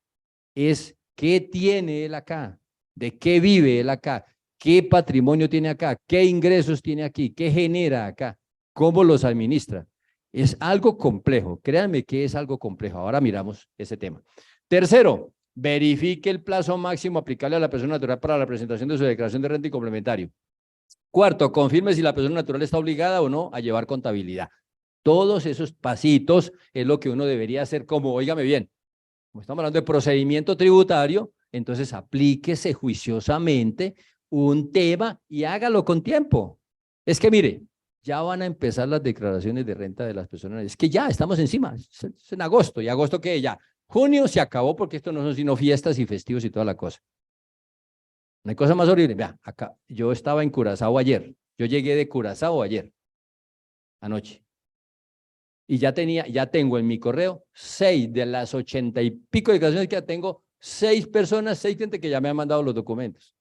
Speaker 2: es qué tiene él acá, de qué vive él acá, qué patrimonio tiene acá, qué ingresos tiene aquí, qué genera acá, cómo los administra. Es algo complejo, créanme que es algo complejo. Ahora miramos ese tema. Tercero, verifique el plazo máximo aplicable a la persona natural para la presentación de su declaración de renta y complementario. Cuarto, confirme si la persona natural está obligada o no a llevar contabilidad. Todos esos pasitos es lo que uno debería hacer como, óigame bien, como estamos hablando de procedimiento tributario, entonces aplíquese juiciosamente un tema y hágalo con tiempo. Es que mire, ya van a empezar las declaraciones de renta de las personas. Es que ya estamos encima, es en agosto. ¿Y agosto qué? Ya. Junio se acabó porque esto no son sino fiestas y festivos y toda la cosa. No hay cosa más horrible. Vea, acá, yo estaba en Curazao ayer. Yo llegué de Curazao ayer, anoche. Y ya tengo en mi correo 6 de las 80 y pico declaraciones que ya tengo, 6 personas, 6 clientes que ya me han mandado los documentos.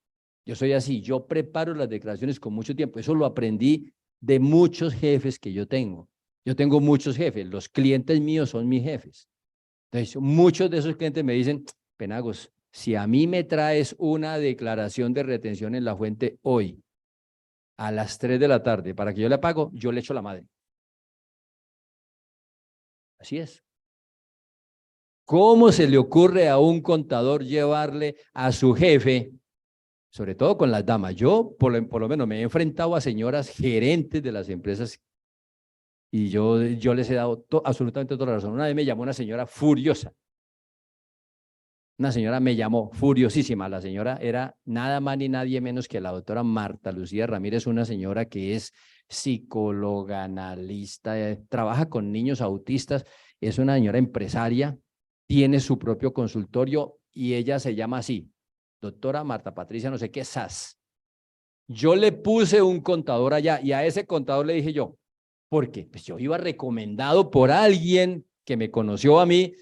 Speaker 2: Yo soy así, yo preparo las declaraciones con mucho tiempo. Eso lo aprendí de muchos jefes que yo tengo. Yo tengo muchos jefes, los clientes míos son mis jefes. Entonces, muchos de esos clientes me dicen, Penagos, si a mí me traes una declaración de retención en la fuente hoy, a las 3 de la tarde, para que yo le pago, yo le echo la madre. Así es. ¿Cómo se le ocurre a un contador llevarle a su jefe, sobre todo con las damas? Yo, por lo menos, me he enfrentado a señoras gerentes de las empresas y yo les he dado absolutamente toda la razón. Una vez me llamó una señora furiosa. Una señora me llamó furiosísima. La señora era nada más ni nadie menos que la doctora Marta Lucía Ramírez, una señora que es psicóloga, analista, trabaja con niños autistas, es una señora empresaria, tiene su propio consultorio y ella se llama así, doctora Marta Patricia no sé qué, SAS. Yo le puse un contador allá y a ese contador le dije yo, ¿por qué? Pues yo iba recomendado por alguien que me conoció a mí,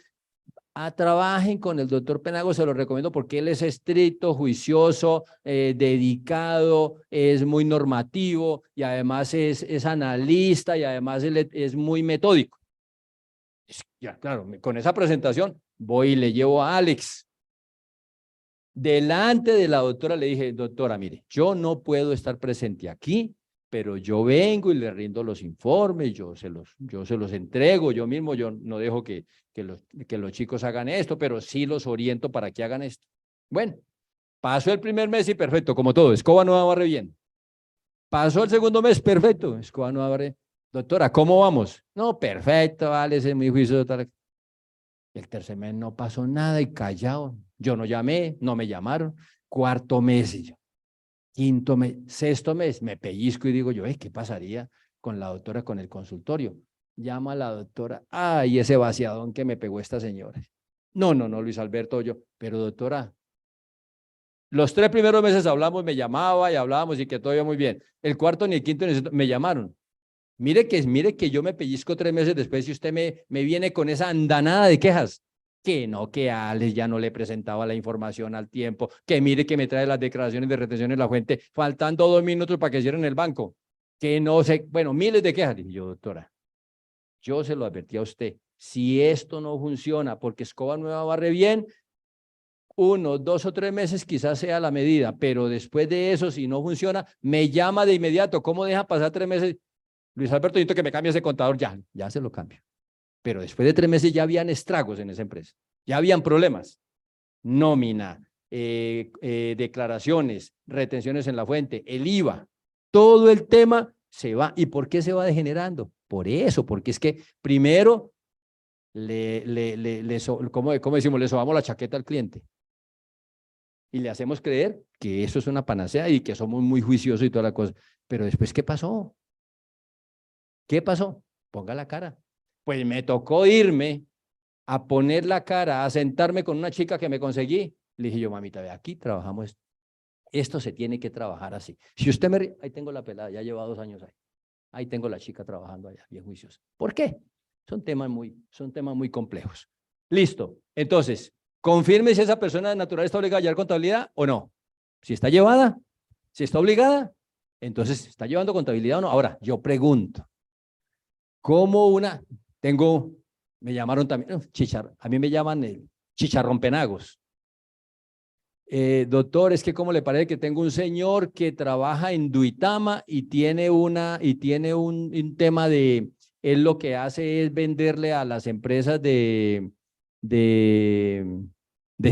Speaker 2: trabajen con el doctor Penagos, se lo recomiendo porque él es estricto, juicioso, dedicado, es muy normativo y además es analista y además él es muy metódico. Ya, claro, con esa presentación voy y le llevo a Alex. Delante de la doctora le dije, doctora, mire, yo no puedo estar presente aquí, pero yo vengo y le rindo los informes, yo se los entrego yo mismo, yo no dejo que los chicos hagan esto, pero sí los oriento para que hagan esto. Bueno, pasó el primer mes y perfecto, como todo, escoba nueva barre bien. Pasó el segundo mes, perfecto, escoba nueva barre. Doctora, ¿cómo vamos? No, perfecto, vale, ese es muy juicioso. El tercer mes no pasó nada y callado. Yo no llamé, no me llamaron. Cuarto mes y yo. Quinto mes, sexto mes, me pellizco y digo yo, ¿qué pasaría con la doctora, con el consultorio? Llama a la doctora, ay, ese vaciadón que me pegó esta señora. No, Luis Alberto, yo, pero doctora, los 3 primeros meses hablamos, me llamaba y hablábamos y que todo iba muy bien. El cuarto ni el quinto ni el sexto, me llamaron. Mire que yo me pellizco 3 meses después y usted me viene con esa andanada de quejas. Que no, que a Alex ya no le presentaba la información al tiempo, que mire que me trae las declaraciones de retención en la fuente, faltando 2 minutos para que cierren el banco, que no sé, bueno, miles de quejas. Dije yo, doctora, yo se lo advertí a usted, si esto no funciona, porque escoba nueva barre bien, 1, 2 o 3 meses quizás sea la medida, pero después de eso, si no funciona, me llama de inmediato. ¿Cómo deja pasar 3 meses? Luis Alberto, necesito que me cambie ese contador. Ya se lo cambio. Pero después de 3 meses ya habían estragos en esa empresa. Ya habían problemas. Nómina, declaraciones, retenciones en la fuente, el IVA. Todo el tema se va. ¿Y por qué se va degenerando? Por eso, porque es que primero ¿cómo decimos? Le sobamos la chaqueta al cliente. Y le hacemos creer que eso es una panacea y que somos muy juiciosos y toda la cosa. Pero después, ¿qué pasó? ¿Qué pasó? Ponga la cara. Pues me tocó irme a poner la cara, a sentarme con una chica que me conseguí. Le dije yo, mamita, ve, aquí trabajamos. Esto se tiene que trabajar así. Si usted me... Ahí tengo la pelada, ya lleva 2 años ahí. Ahí tengo la chica trabajando allá, bien juiciosa. ¿Por qué? Son temas muy complejos. Listo. Entonces, confirme si esa persona natural está obligada a llevar contabilidad o no. Si está llevada, si está obligada, entonces, ¿está llevando contabilidad o no? Ahora, yo pregunto, ¿cómo me llamaron también, a mí me llaman el Chicharrón Penagos. Doctor, es que ¿cómo le parece que tengo un señor que trabaja en Duitama y tiene un tema de, él lo que hace es venderle a las empresas de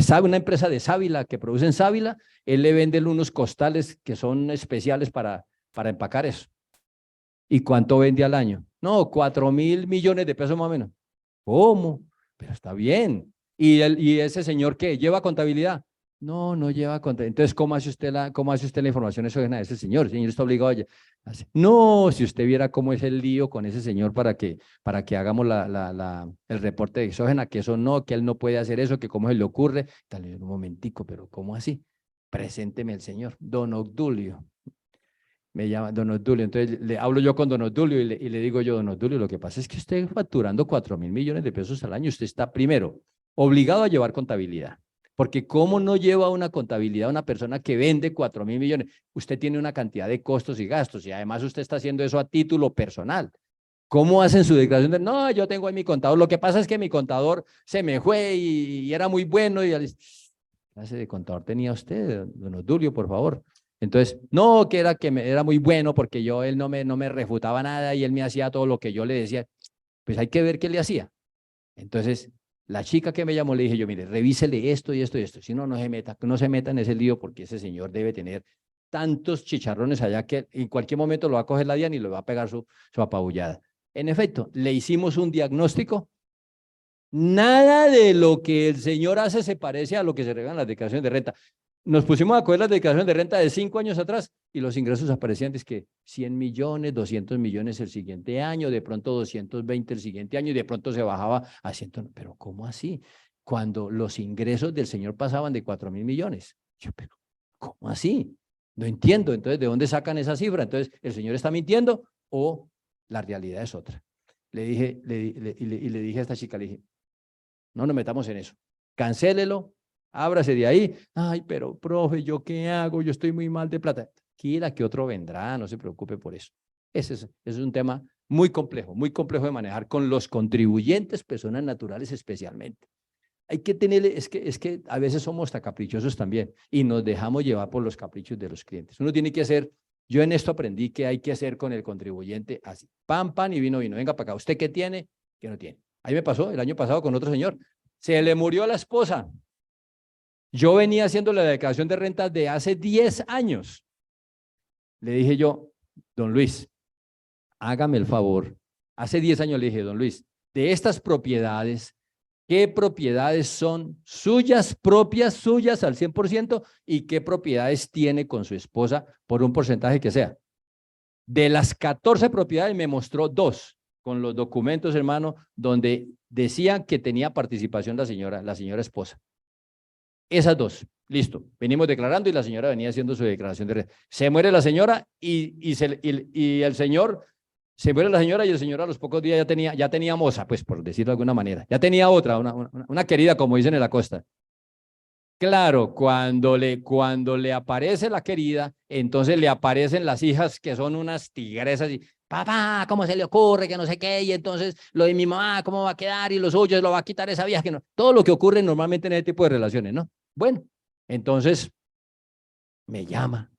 Speaker 2: Sábila, una empresa de Sábila que producen Sábila, él le vende unos costales que son especiales para empacar eso. ¿Y cuánto vende al año? No, 4.000 millones de pesos más o menos. ¿Cómo? Pero está bien. ¿Y ese señor qué? ¿Lleva contabilidad? No lleva contabilidad. Entonces, ¿cómo hace usted la información exógena de ese señor? El señor está obligado a... No, si usted viera cómo es el lío con ese señor para que hagamos el reporte de exógena, que eso no, que él no puede hacer eso, que cómo se le ocurre. Dale un momentico, pero ¿cómo así? Presénteme el señor, don Obdulio. Me llama don Obdulio, entonces le hablo yo con don Obdulio y le digo yo, don Obdulio, lo que pasa es que usted facturando 4.000 millones de pesos al año, usted está primero obligado a llevar contabilidad, porque ¿cómo no lleva una contabilidad una persona que vende 4.000 millones? Usted tiene una cantidad de costos y gastos y además usted está haciendo eso a título personal. ¿Cómo hacen su declaración de, no, yo tengo ahí mi contador, lo que pasa es que mi contador se me fue y era muy bueno? ¿Qué clase de contador tenía usted, don Obdulio, por favor? Entonces, no, que era muy bueno porque él no me refutaba nada y él me hacía todo lo que yo le decía. Pues hay que ver qué le hacía. Entonces, la chica que me llamó le dije yo, mire, revísele esto y esto y esto. Si no, no se meta en ese lío porque ese señor debe tener tantos chicharrones allá que en cualquier momento lo va a coger la DIAN y le va a pegar su apabullada. En efecto, le hicimos un diagnóstico. Nada de lo que el señor hace se parece a lo que se revelan las declaraciones de renta. Nos pusimos a coger las declaraciones de renta de 5 años atrás y los ingresos aparecían es que 100 millones, 200 millones el siguiente año, de pronto 220 el siguiente año y de pronto se bajaba a 100. Pero ¿cómo así? Cuando los ingresos del señor pasaban de 4.000 millones. Yo, pero ¿cómo así? No entiendo. Entonces, ¿de dónde sacan esa cifra? Entonces, ¿el señor está mintiendo o la realidad es otra? Le dije, le dije a esta chica, le dije, no nos metamos en eso. Cancélelo, ábrase de ahí. Ay, pero profe, ¿yo qué hago? Yo estoy muy mal de plata. Quiera que otro vendrá, no se preocupe por eso. Ese es un tema muy complejo de manejar con los contribuyentes, personas naturales especialmente. Hay que tenerle, es que a veces somos hasta caprichosos también y nos dejamos llevar por los caprichos de los clientes. Uno tiene que hacer, yo en esto aprendí que hay que hacer con el contribuyente así, pan, pan y vino, vino. Venga para acá, ¿usted qué tiene? ¿Qué no tiene? Ahí me pasó el año pasado con otro señor. Se le murió la esposa. Yo venía haciendo la declaración de renta de hace 10 años. Le dije yo, don Luis, hágame el favor. Hace 10 años le dije, don Luis, de estas propiedades, ¿qué propiedades son suyas, propias, suyas al 100% y qué propiedades tiene con su esposa por un porcentaje que sea? De las 14 propiedades me mostró 2 con los documentos, hermano, donde decían que tenía participación la señora esposa. Esas 2, listo. Venimos declarando y la señora venía haciendo su declaración de renta. Se muere la señora y el señor, se muere la señora y el señor a los pocos días ya tenía moza, pues por decirlo de alguna manera. Ya tenía otra, una querida, como dicen en la costa. Claro, cuando le aparece la querida, entonces le aparecen las hijas que son unas tigresas y papá, ¿cómo se le ocurre? Que no sé qué, y entonces lo de mi mamá, ¿cómo va a quedar? Y los suyos lo va a quitar esa vieja, que no. Todo lo que ocurre normalmente en ese tipo de relaciones, ¿no? Bueno, entonces me llama.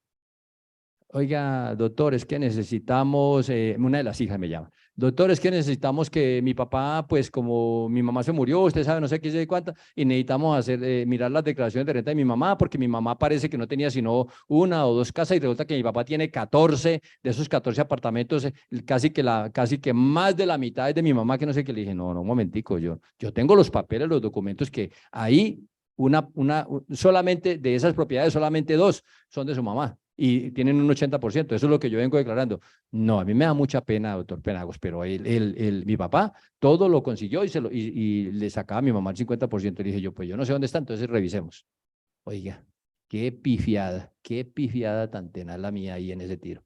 Speaker 2: Oiga, doctor, es que necesitamos, una de las hijas me llama. Doctor, es que necesitamos que mi papá, pues como mi mamá se murió, usted sabe, no sé qué sé cuánta, y necesitamos hacer, mirar las declaraciones de renta de mi mamá, porque mi mamá parece que no tenía sino 1 o 2 casas, y resulta que mi papá tiene 14, de esos 14 apartamentos, casi que más de la mitad es de mi mamá, que no sé qué. Le dije, no, un momentico, yo tengo los papeles, los documentos que ahí, solamente de esas propiedades, solamente 2 son de su mamá y tienen un 80%, eso es lo que yo vengo declarando. No, a mí me da mucha pena, doctor Penagos, pero mi papá todo lo consiguió y le sacaba a mi mamá el 50%. Le dije yo, pues yo no sé dónde está, entonces revisemos. Oiga, qué pifiada tan tenaz la mía ahí en ese tiro.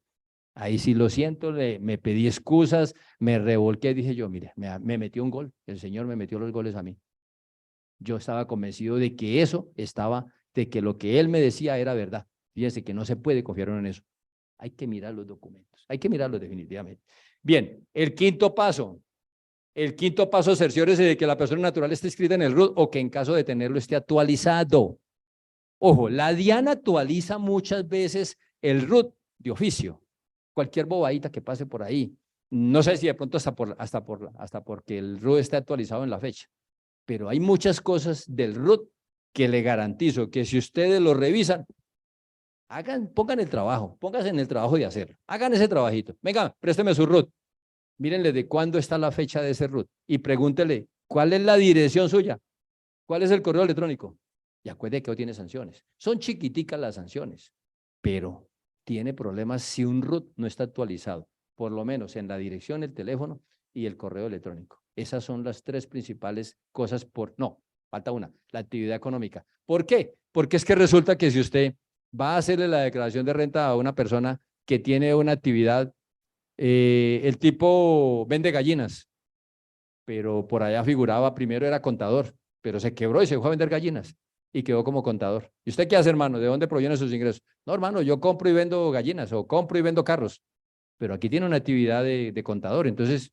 Speaker 2: Ahí sí lo siento, me pedí excusas, me revolqué, dije yo, mire, me metió un gol, el señor me metió los goles a mí. Yo estaba convencido de que de que lo que él me decía era verdad. Fíjense que no se puede confiar en eso. Hay que mirar los documentos, hay que mirarlos definitivamente. Bien, el quinto paso, cerciórese de que la persona natural esté inscrita en el RUT o que en caso de tenerlo esté actualizado. Ojo, la DIAN actualiza muchas veces el RUT de oficio. Cualquier bobadita que pase por ahí. No sé si de pronto hasta porque el RUT está actualizado en la fecha. Pero hay muchas cosas del RUT que le garantizo que si ustedes lo revisan, pongan el trabajo, pónganse en el trabajo de hacerlo, hagan ese trabajito. Venga, présteme su RUT, mírenle de cuándo está la fecha de ese RUT y pregúntele cuál es la dirección suya, cuál es el correo electrónico. Y acuerde que hoy tiene sanciones. Son chiquiticas las sanciones, pero tiene problemas si un RUT no está actualizado, por lo menos en la dirección, el teléfono y el correo electrónico. Esas son las 3 principales cosas no, falta una, la actividad económica. ¿Por qué? Porque es que resulta que si usted va a hacerle la declaración de renta a una persona que tiene una actividad, el tipo vende gallinas, pero por allá figuraba, primero era contador, pero se quebró y se fue a vender gallinas y quedó como contador. ¿Y usted qué hace, hermano? ¿De dónde provienen sus ingresos? No, hermano, yo compro y vendo gallinas o compro y vendo carros, pero aquí tiene una actividad de contador. Entonces,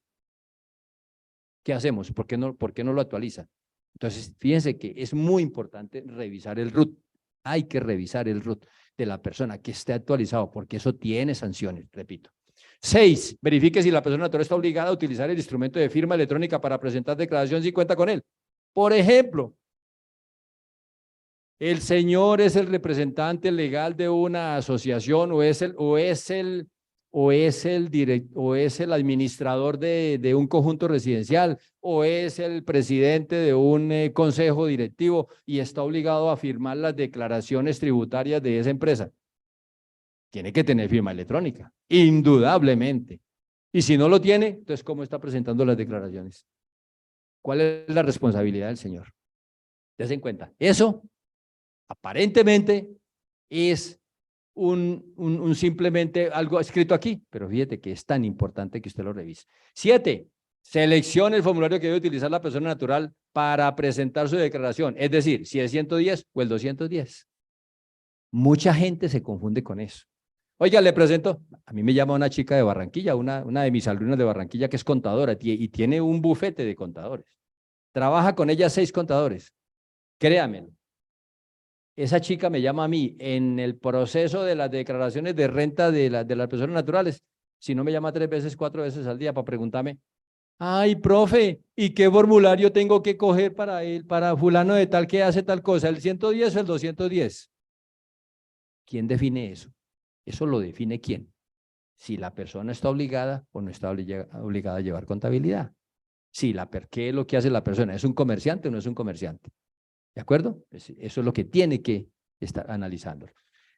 Speaker 2: ¿qué hacemos? ¿Por qué no lo actualiza? Entonces, fíjense que es muy importante revisar el RUT. Hay que revisar el RUT de la persona que esté actualizado, porque eso tiene sanciones, repito. 6, verifique si la persona natural está obligada a utilizar el instrumento de firma electrónica para presentar declaración si cuenta con él. Por ejemplo, el señor es el representante legal de una asociación o es el administrador de un conjunto residencial o es el presidente de un consejo directivo y está obligado a firmar las declaraciones tributarias de esa empresa. Tiene que tener firma electrónica, indudablemente. Y si no lo tiene, entonces, ¿cómo está presentando las declaraciones? ¿Cuál es la responsabilidad del señor? Dense en cuenta. Eso, aparentemente, es simplemente algo escrito aquí, pero fíjate que es tan importante que usted lo revise. 7, seleccione el formulario que debe utilizar la persona natural para presentar su declaración, es decir, si es 110 o el 210. Mucha gente se confunde con eso. Oiga, le presento, a mí me llama una chica de Barranquilla, una de mis alumnas de Barranquilla que es contadora y tiene un bufete de contadores. Trabaja con ella 6 contadores. Créanme, esa chica me llama a mí en el proceso de las declaraciones de renta de las personas naturales. Si no me llama 3 veces, 4 veces al día para preguntarme, ay, profe, ¿y qué formulario tengo que coger para fulano de tal que hace tal cosa? ¿El 110 o el 210? ¿Quién define eso? Eso lo define quién. Si la persona está obligada o no está obligada a llevar contabilidad. ¿Qué es lo que hace la persona? ¿Es un comerciante o no es un comerciante? ¿De acuerdo? Eso es lo que tiene que estar analizando.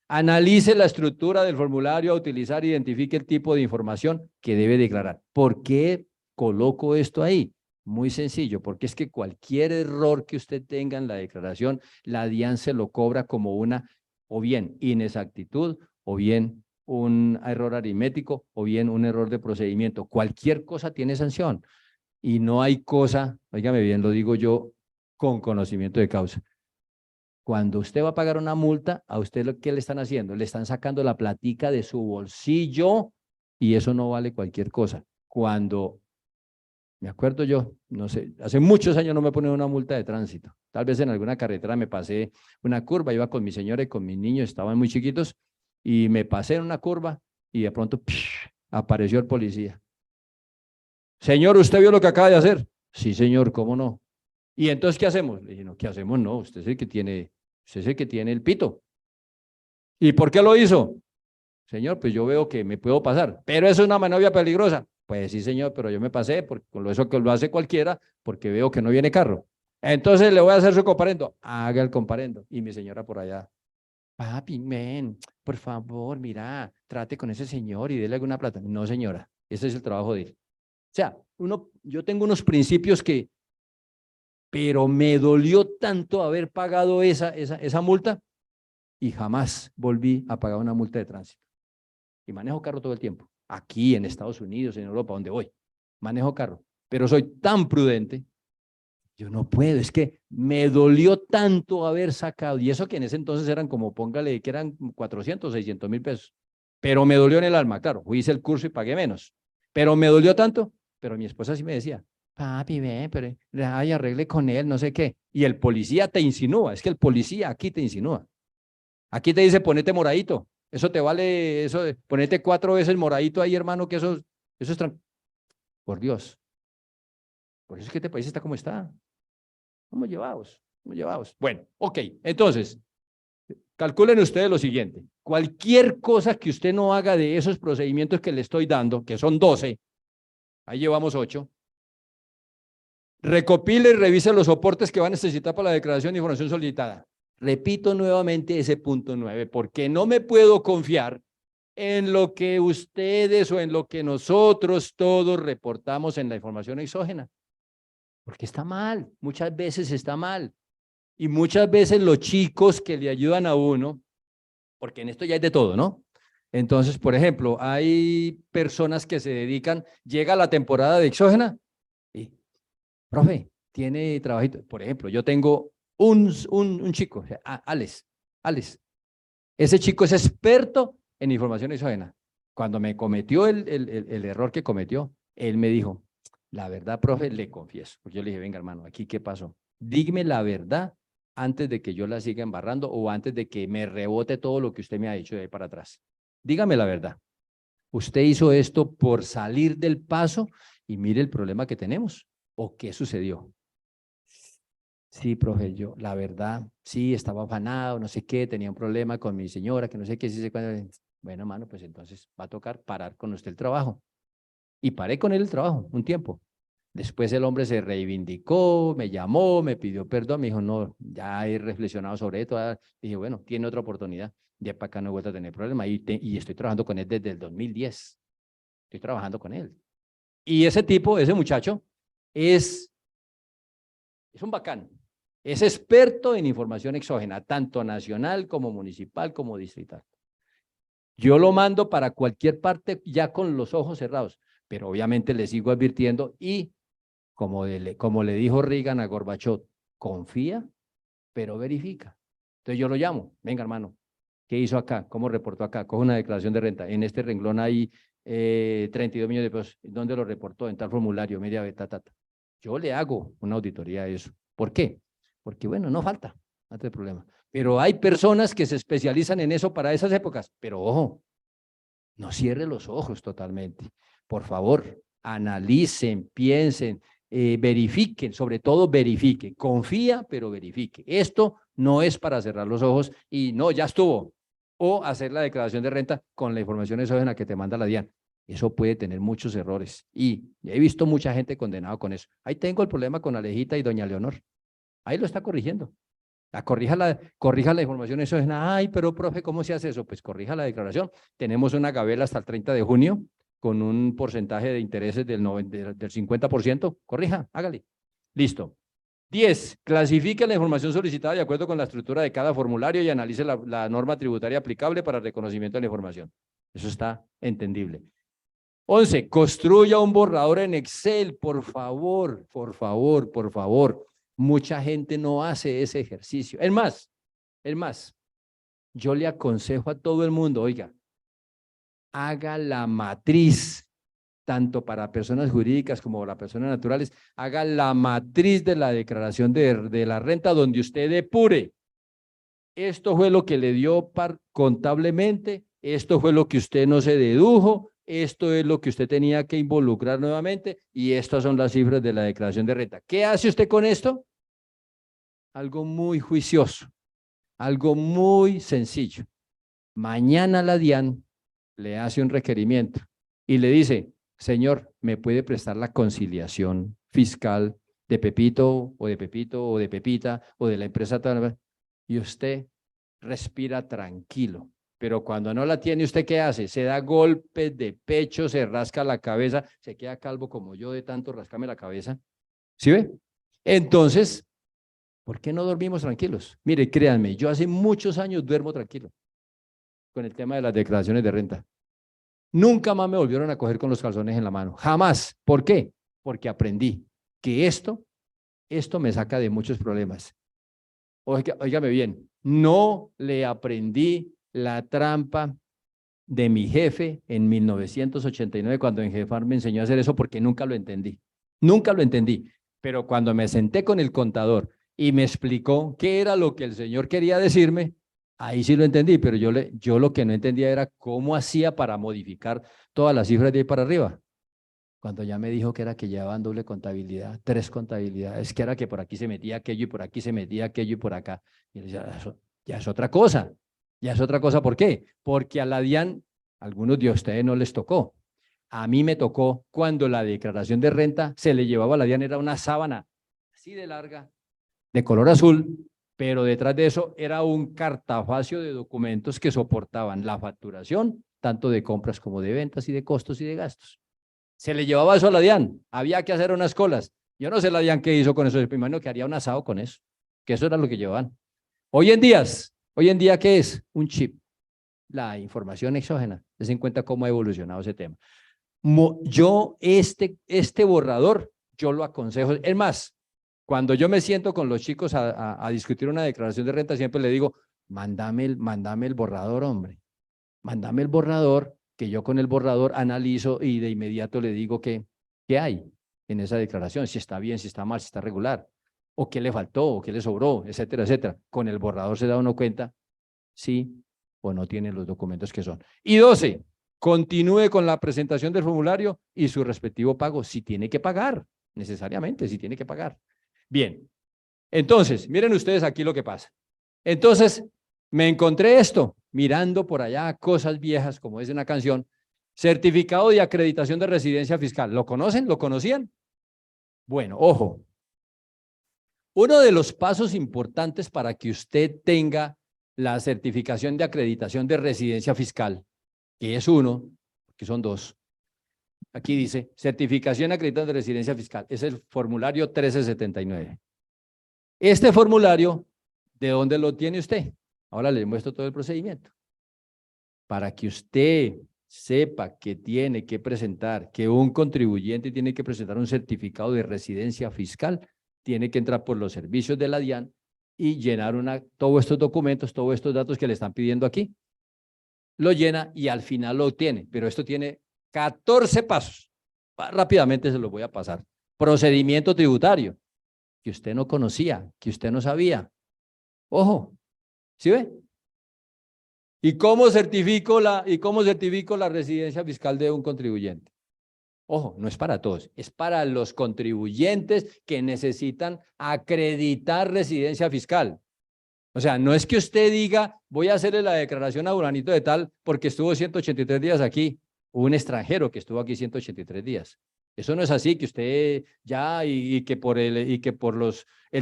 Speaker 2: Analice la estructura del formulario a utilizar, identifique el tipo de información que debe declarar. ¿Por qué coloco esto ahí? Muy sencillo, porque es que cualquier error que usted tenga en la declaración, la DIAN se lo cobra como una o bien inexactitud, o bien un error aritmético, o bien un error de procedimiento. Cualquier cosa tiene sanción y no hay cosa, óigame bien, lo digo yo con conocimiento de causa. Cuando usted va a pagar una multa, a usted ¿qué le están haciendo? Le están sacando la platica de su bolsillo y eso no vale cualquier cosa. Cuando, me acuerdo yo, no sé, hace muchos años no me ponen una multa de tránsito. Tal vez en alguna carretera me pasé una curva, iba con mi señora y con mis niños, estaban muy chiquitos, y me pasé en una curva y de pronto apareció el policía. Señor, ¿usted vio lo que acaba de hacer? Sí, señor, ¿cómo no? ¿Y entonces qué hacemos? Le dije, no, ¿qué hacemos? No, usted es el que tiene el pito. ¿Y por qué lo hizo? Señor, pues yo veo que me puedo pasar, pero eso es una maniobra peligrosa. Pues sí, señor, pero yo me pasé, con eso que lo hace cualquiera, porque veo que no viene carro. Entonces le voy a hacer su comparendo. Haga el comparendo. Y mi señora por allá, papi, men, por favor, mira, trate con ese señor y dele alguna plata. No, señora, ese es el trabajo de él. O sea, yo tengo unos principios pero me dolió tanto haber pagado esa multa y jamás volví a pagar una multa de tránsito. Y manejo carro todo el tiempo, aquí en Estados Unidos, en Europa, donde voy, manejo carro, pero soy tan prudente, yo no puedo, es que me dolió tanto haber sacado, y eso que en ese entonces eran como, póngale que eran 400, 600,000 pesos, pero me dolió en el alma, claro, hice el curso y pagué menos, pero me dolió tanto, pero mi esposa sí me decía, papi, ven, pero ay, arregle con él, no sé qué, y el policía te insinúa, es que el policía aquí te insinúa, aquí te dice ponete moradito, eso te vale, eso, ponete 4 veces moradito ahí, hermano, que eso es por Dios, por eso es que este país está como está. Vamos llevados, vamos llevados. Bueno, ok, entonces, calculen ustedes lo siguiente. Cualquier cosa que usted no haga de esos procedimientos que le estoy dando, que son 12, ahí llevamos 8, recopile y revise los soportes que va a necesitar para la declaración de información solicitada. Repito nuevamente ese punto 9, porque no me puedo confiar en lo que ustedes o en lo que nosotros todos reportamos en la información exógena. Porque está mal, muchas veces está mal. Y muchas veces los chicos que le ayudan a uno, porque en esto ya es de todo, ¿no? Entonces, por ejemplo, hay personas que se dedican, llega la temporada de exógena y, profe, tiene trabajito. Por ejemplo, yo tengo un chico, Alex. Ese chico es experto en información exógena. Cuando me cometió el error que cometió, él me dijo, la verdad, profe, le confieso. Porque yo le dije, venga, hermano, ¿aquí qué pasó? Dígame la verdad antes de que yo la siga embarrando o antes de que me rebote todo lo que usted me ha dicho de ahí para atrás. Dígame la verdad. Usted hizo esto por salir del paso y mire el problema que tenemos. ¿O qué sucedió? Sí, profe, yo, la verdad, sí, estaba afanado, no sé qué, tenía un problema con mi señora, que no sé qué, sí sé cuándo. Bueno, mano, pues entonces va a tocar parar con usted el trabajo. Y paré con él el trabajo un tiempo. Después el hombre se reivindicó, me llamó, me pidió perdón, me dijo, no, ya he reflexionado sobre esto. Dije, bueno, tiene otra oportunidad. De para acá no he vuelto a tener problema y estoy trabajando con él desde el 2010. Estoy trabajando con él. Y ese tipo, ese muchacho, es un bacán. Es experto en información exógena, tanto nacional como municipal como distrital. Yo lo mando para cualquier parte ya con los ojos cerrados, pero obviamente le sigo advirtiendo y como le dijo Reagan a Gorbachov, confía, pero verifica. Entonces yo lo llamo, venga hermano, ¿qué hizo acá? ¿Cómo reportó acá? Coge una declaración de renta. En este renglón hay 32 millones de pesos. ¿Dónde lo reportó? En tal formulario, media beta, tata. Yo le hago una auditoría a eso. ¿Por qué? Porque bueno, no falta problema. Pero hay personas que se especializan en eso para esas épocas. Pero ojo, no cierre los ojos totalmente. Por favor, analicen, piensen, verifiquen, sobre todo verifiquen. Confía, pero verifique. Esto no es para cerrar los ojos y no, ya estuvo. O hacer la declaración de renta con la información exógena que te manda la DIAN. Eso puede tener muchos errores y he visto mucha gente condenada con eso. Ahí tengo el problema con Alejita y doña Leonor. Ahí lo está corrigiendo. Corrija la información exógena. Ay, pero profe, ¿cómo se hace eso? Pues corrija la declaración. Tenemos una gabela hasta el 30 de junio con un porcentaje de intereses del 50%. Corrija, hágale. Listo. 10. Clasifique la información solicitada de acuerdo con la estructura de cada formulario y analice la norma tributaria aplicable para el reconocimiento de la información. Eso está entendible. 11. Construya un borrador en Excel, por favor, por favor, por favor. Mucha gente no hace ese ejercicio. Es más, yo le aconsejo a todo el mundo, oiga, haga la matriz, tanto para personas jurídicas como para personas naturales, haga la matriz de la declaración de la renta donde usted depure. Esto fue lo que le dio contablemente, esto fue lo que usted no se dedujo, esto es lo que usted tenía que involucrar nuevamente y estas son las cifras de la declaración de renta. ¿Qué hace usted con esto? Algo muy juicioso, algo muy sencillo. Mañana la DIAN le hace un requerimiento y le dice, señor, ¿me puede prestar la conciliación fiscal de Pepito o de Pepito o de Pepita o de la empresa tal? Y usted respira tranquilo. Pero cuando no la tiene, ¿usted qué hace? Se da golpes de pecho, se rasca la cabeza, se queda calvo como yo de tanto rascarme la cabeza. ¿Sí ve? Entonces, ¿por qué no dormimos tranquilos? Mire, créanme, yo hace muchos años duermo tranquilo con el tema de las declaraciones de renta. Nunca más me volvieron a coger con los calzones en la mano. Jamás. ¿Por qué? Porque aprendí que esto me saca de muchos problemas. Óigame bien, no le aprendí la trampa de mi jefe en 1989 cuando en Jefar me enseñó a hacer eso porque nunca lo entendí. Nunca lo entendí. Pero cuando me senté con el contador y me explicó qué era lo que el señor quería decirme, ahí sí lo entendí, pero yo lo que no entendía era cómo hacía para modificar todas las cifras de ahí para arriba. Cuando ya me dijo que era que llevaban doble contabilidad, 3 contabilidades, que era que por aquí se metía aquello y por aquí se metía aquello y por acá. Y le decía, eso ya es otra cosa. Ya es otra cosa. ¿Por qué? Porque a la DIAN, algunos de ustedes no les tocó. A mí me tocó cuando la declaración de renta se le llevaba a la DIAN, era una sábana así de larga, de color azul, pero detrás de eso era un cartafacio de documentos que soportaban la facturación, tanto de compras como de ventas y de costos y de gastos. Se le llevaba eso a la DIAN, había que hacer unas colas. Yo no sé la DIAN qué hizo con eso, primero que haría un asado con eso, que eso era lo que llevaban. Hoy en día, ¿qué es? Un chip, la información exógena. Des en cuenta cómo ha evolucionado ese tema. Yo, este borrador, yo lo aconsejo. Es más, cuando yo me siento con los chicos a discutir una declaración de renta, siempre le digo, mándame el borrador, hombre. Mándame el borrador, que yo con el borrador analizo y de inmediato le digo qué hay en esa declaración, si está bien, si está mal, si está regular, o qué le faltó, o qué le sobró, etcétera, etcétera. Con el borrador se da uno cuenta si o no tiene los documentos que son. Y 12, continúe con la presentación del formulario y su respectivo pago, si tiene que pagar, necesariamente, si tiene que pagar. Bien, entonces, miren ustedes aquí lo que pasa. Entonces, me encontré esto, mirando por allá cosas viejas, como es una canción, certificado de acreditación de residencia fiscal. ¿Lo conocen? ¿Lo conocían? Bueno, ojo. Uno de los pasos importantes para que usted tenga la certificación de acreditación de residencia fiscal, que es uno, que son dos. Aquí dice, certificación acreditada de residencia fiscal. Es el formulario 1379. Este formulario, ¿de dónde lo tiene usted? Ahora le muestro todo el procedimiento. Para que usted sepa que tiene que presentar, que un contribuyente tiene que presentar un certificado de residencia fiscal, tiene que entrar por los servicios de la DIAN y llenar todos estos documentos, todos estos datos que le están pidiendo aquí. Lo llena y al final lo obtiene, pero esto tiene 14 pasos. Rápidamente se los voy a pasar. Procedimiento tributario, que usted no conocía, que usted no sabía. Ojo, ¿sí ve? ¿Y cómo certifico la residencia fiscal de un contribuyente? Ojo, no es para todos, es para los contribuyentes que necesitan acreditar residencia fiscal. O sea, no es que usted diga, voy a hacerle la declaración a fulanito de tal porque estuvo 183 días aquí, o un extranjero que estuvo aquí 183 días. Eso no es así, que usted ya y que por el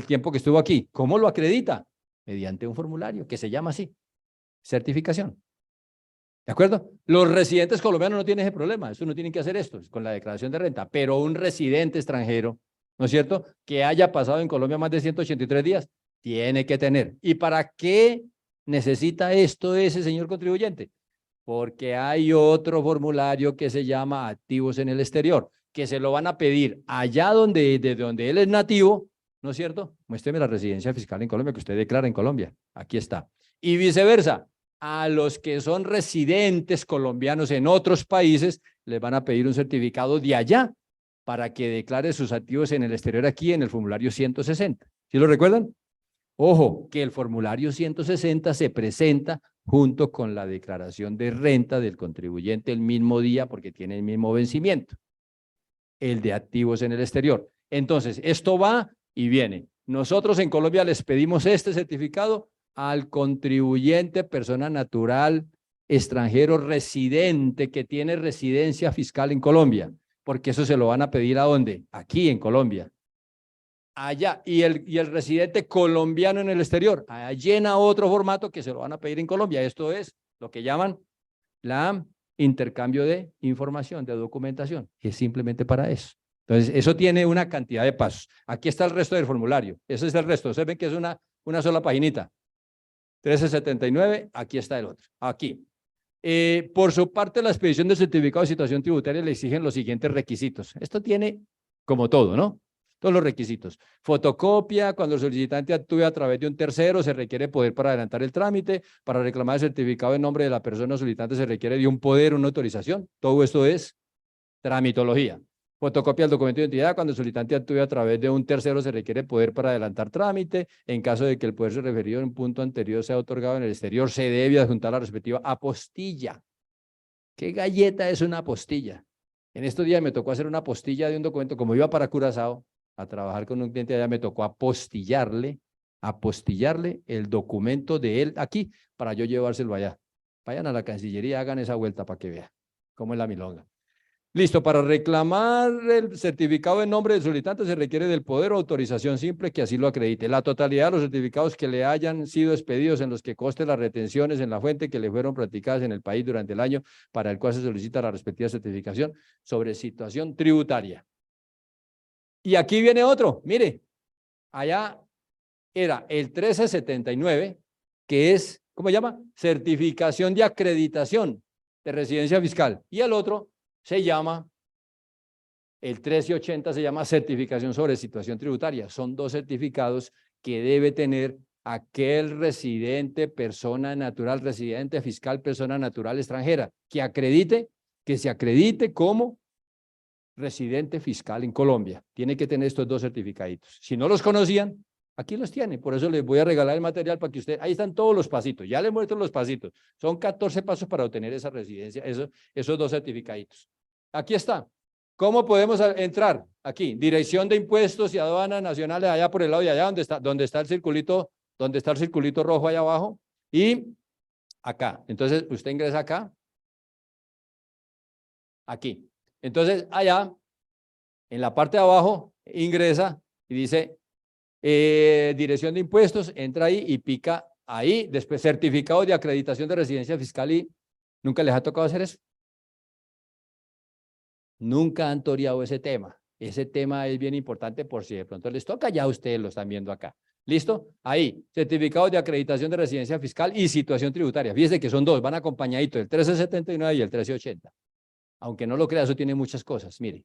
Speaker 2: tiempo que estuvo aquí, ¿cómo lo acredita? Mediante un formulario que se llama así, certificación. ¿De acuerdo? Los residentes colombianos no tienen ese problema, eso no tienen que hacer esto con la declaración de renta, pero un residente extranjero, ¿no es cierto?, que haya pasado en Colombia más de 183 días, tiene que tener. ¿Y para qué necesita esto ese señor contribuyente? Porque hay otro formulario que se llama activos en el exterior, que se lo van a pedir allá de donde él es nativo, ¿no es cierto? Muéstreme la residencia fiscal en Colombia que usted declara en Colombia. Aquí está. Y viceversa, a los que son residentes colombianos en otros países, les van a pedir un certificado de allá para que declare sus activos en el exterior aquí en el formulario 160. ¿Sí lo recuerdan? Ojo, que el formulario 160 se presenta junto con la declaración de renta del contribuyente el mismo día porque tiene el mismo vencimiento, el de activos en el exterior. Entonces, esto va y viene. Nosotros en Colombia les pedimos este certificado al contribuyente, persona natural, extranjero, residente, que tiene residencia fiscal en Colombia, porque eso se lo van a pedir ¿a dónde? Aquí en Colombia. Allá, y el residente colombiano en el exterior, allá llena otro formato que se lo van a pedir en Colombia. Esto es lo que llaman la intercambio de información, de documentación. Es simplemente para eso. Entonces, eso tiene una cantidad de pasos. Aquí está el resto del formulario. Ese es el resto. Ustedes ven que es una sola paginita. 1379, aquí está el otro. Aquí. Por su parte, la expedición del certificado de situación tributaria le exigen los siguientes requisitos. Esto tiene como todo, ¿no? Todos los requisitos. Fotocopia, cuando el solicitante actúe a través de un tercero, se requiere poder para adelantar el trámite. Para reclamar el certificado en nombre de la persona solicitante se requiere de un poder, una autorización. Todo esto es tramitología. Fotocopia del documento de identidad, cuando el solicitante actúe a través de un tercero se requiere poder para adelantar trámite. En caso de que el poder referido en un punto anterior sea otorgado en el exterior, se debe adjuntar la respectiva apostilla. ¿Qué galleta es una apostilla? En estos días me tocó hacer una apostilla de un documento, como iba para Curazao a trabajar con un cliente allá, me tocó apostillarle el documento de él aquí para yo llevárselo allá. Vayan a la Cancillería, hagan esa vuelta para que vean cómo es la milonga. Listo, para reclamar el certificado en nombre del solicitante se requiere del poder o autorización simple que así lo acredite. La totalidad de los certificados que le hayan sido expedidos en los que conste las retenciones en la fuente que le fueron practicadas en el país durante el año para el cual se solicita la respectiva certificación sobre situación tributaria. Y aquí viene otro, mire, allá era el 1379, que es, ¿cómo se llama? Certificación de acreditación de residencia fiscal. Y el otro se llama, el 1380 se llama certificación sobre situación tributaria. Son dos certificados que debe tener aquel residente, persona natural, residente fiscal, persona natural extranjera, que se acredite como residente fiscal en Colombia. Tiene que tener estos dos certificaditos. Si no los conocían, Aquí los tiene, por eso les voy a regalar el material para que usted, ahí están todos los pasitos, ya les muestro los pasitos. Son 14 pasos para obtener esa residencia, esos 2 certificaditos. Aquí está. ¿Cómo podemos entrar? Aquí, Dirección de Impuestos y Aduanas Nacionales, allá por el lado de allá, donde está el circulito rojo allá abajo, y acá. Entonces, usted ingresa acá, aquí. Entonces, allá, en la parte de abajo, ingresa y dice Dirección de Impuestos, entra ahí y pica ahí, después certificado de acreditación de residencia fiscal. ¿Y nunca les ha tocado hacer eso? Nunca han toreado ese tema. Ese tema es bien importante por si de pronto les toca, ya ustedes lo están viendo acá. ¿Listo? Ahí, certificado de acreditación de residencia fiscal y situación tributaria. Fíjense que son 2, van acompañaditos, el 1379 y el 1380. Aunque no lo crea, eso tiene muchas cosas. Mire,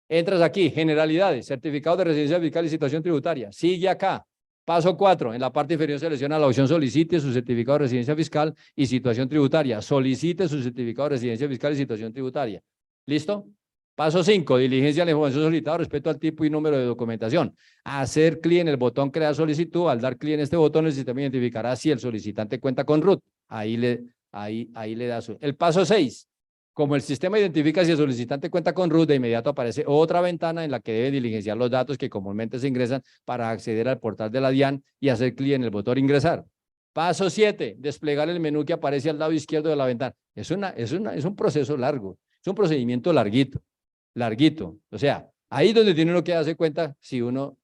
Speaker 2: entras aquí, generalidades, certificado de residencia fiscal y situación tributaria. Sigue acá. Paso 4, en la parte inferior selecciona la opción solicite su certificado de residencia fiscal y situación tributaria. Solicite su certificado de residencia fiscal y situación tributaria. ¿Listo? Paso 5, diligencia de la información solicitada respecto al tipo y número de documentación. Hacer clic en el botón crear solicitud. Al dar clic en este botón, el sistema identificará si el solicitante cuenta con RUT. Ahí le da su. El paso 6, como el sistema identifica si el solicitante cuenta con RUT, de inmediato aparece otra ventana en la que debe diligenciar los datos que comúnmente se ingresan para acceder al portal de la DIAN y hacer clic en el botón ingresar. Paso 7, desplegar el menú que aparece al lado izquierdo de la ventana. Es un proceso largo, es un procedimiento larguito. O sea, ahí donde tiene uno que darse cuenta si uno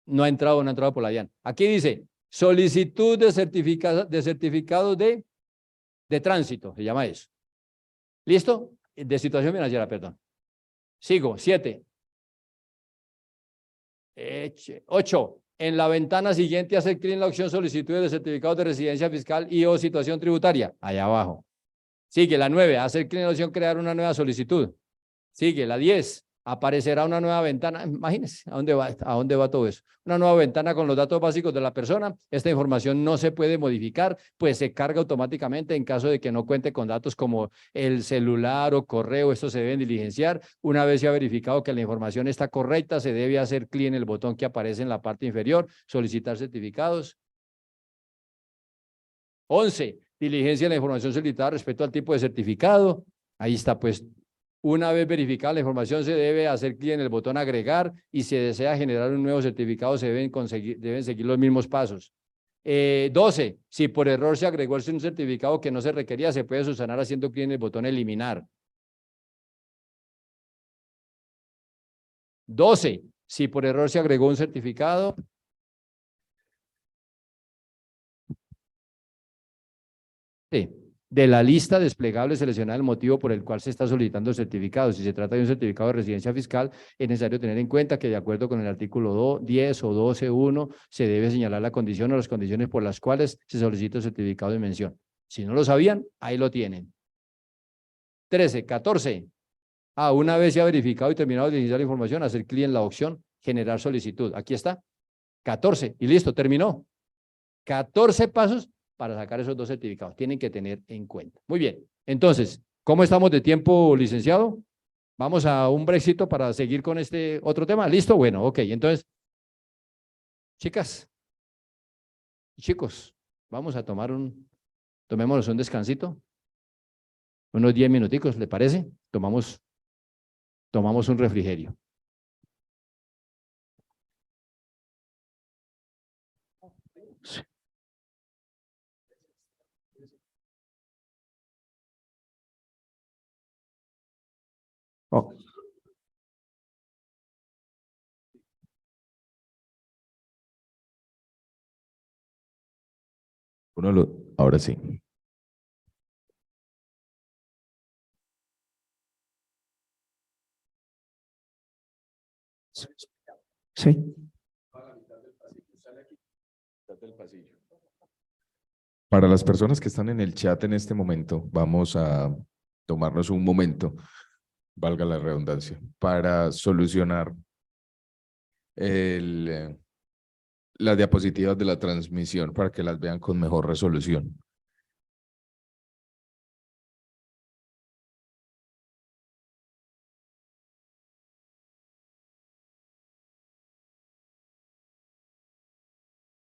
Speaker 2: no ha entrado o no ha entrado por la DIAN. Aquí dice, solicitud de certificado de tránsito, se llama eso. ¿Listo? De situación financiera, perdón. Sigo, 7. 8. En la ventana siguiente hacer clic en la opción solicitud de certificado de residencia fiscal y o situación tributaria, allá abajo. Sigue la 9, hacer clic en la opción crear una nueva solicitud. Sigue la 10, aparecerá una nueva ventana. Imagínense, ¿a dónde va todo eso? Una nueva ventana con los datos básicos de la persona. Esta información no se puede modificar, pues se carga automáticamente en caso de que no cuente con datos como el celular o correo. Esto se debe diligenciar. Una vez se ha verificado que la información está correcta, se debe hacer clic en el botón que aparece en la parte inferior, solicitar certificados. 11, diligencia de la información solicitada respecto al tipo de certificado. Ahí está, pues. Una vez verificada la información, se debe hacer clic en el botón agregar y si desea generar un nuevo certificado, deben seguir los mismos pasos. 12, si por error se agregó un certificado que no se requería, se puede subsanar haciendo clic en el botón eliminar. 12, si por error se agregó un certificado, de la lista desplegable seleccionar el motivo por el cual se está solicitando el certificado. Si se trata de un certificado de residencia fiscal, es necesario tener en cuenta que de acuerdo con el artículo 10 o 12.1 se debe señalar la condición o las condiciones por las cuales se solicita el certificado de mención. Si no lo sabían, ahí lo tienen. 13, 14. Una vez se ha verificado y terminado de diligenciar la información, hacer clic en la opción generar solicitud. Aquí está. 14 y listo, terminó. 14 pasos para sacar esos 2 certificados. Tienen que tener en cuenta. Muy bien. Entonces, ¿cómo estamos de tiempo, licenciado? Vamos a un brexito para seguir con este otro tema. ¿Listo? Bueno, ok. Entonces, chicas y chicos, vamos a tomémonos un descansito. Unos 10 minuticos, ¿le parece? Tomamos un refrigerio. Sí. Oh.
Speaker 1: Ahora sí. Sí. Para las personas que están en el chat en este momento, vamos a tomarnos un momento, valga la redundancia, para solucionar las diapositivas de la transmisión para que las vean con mejor resolución.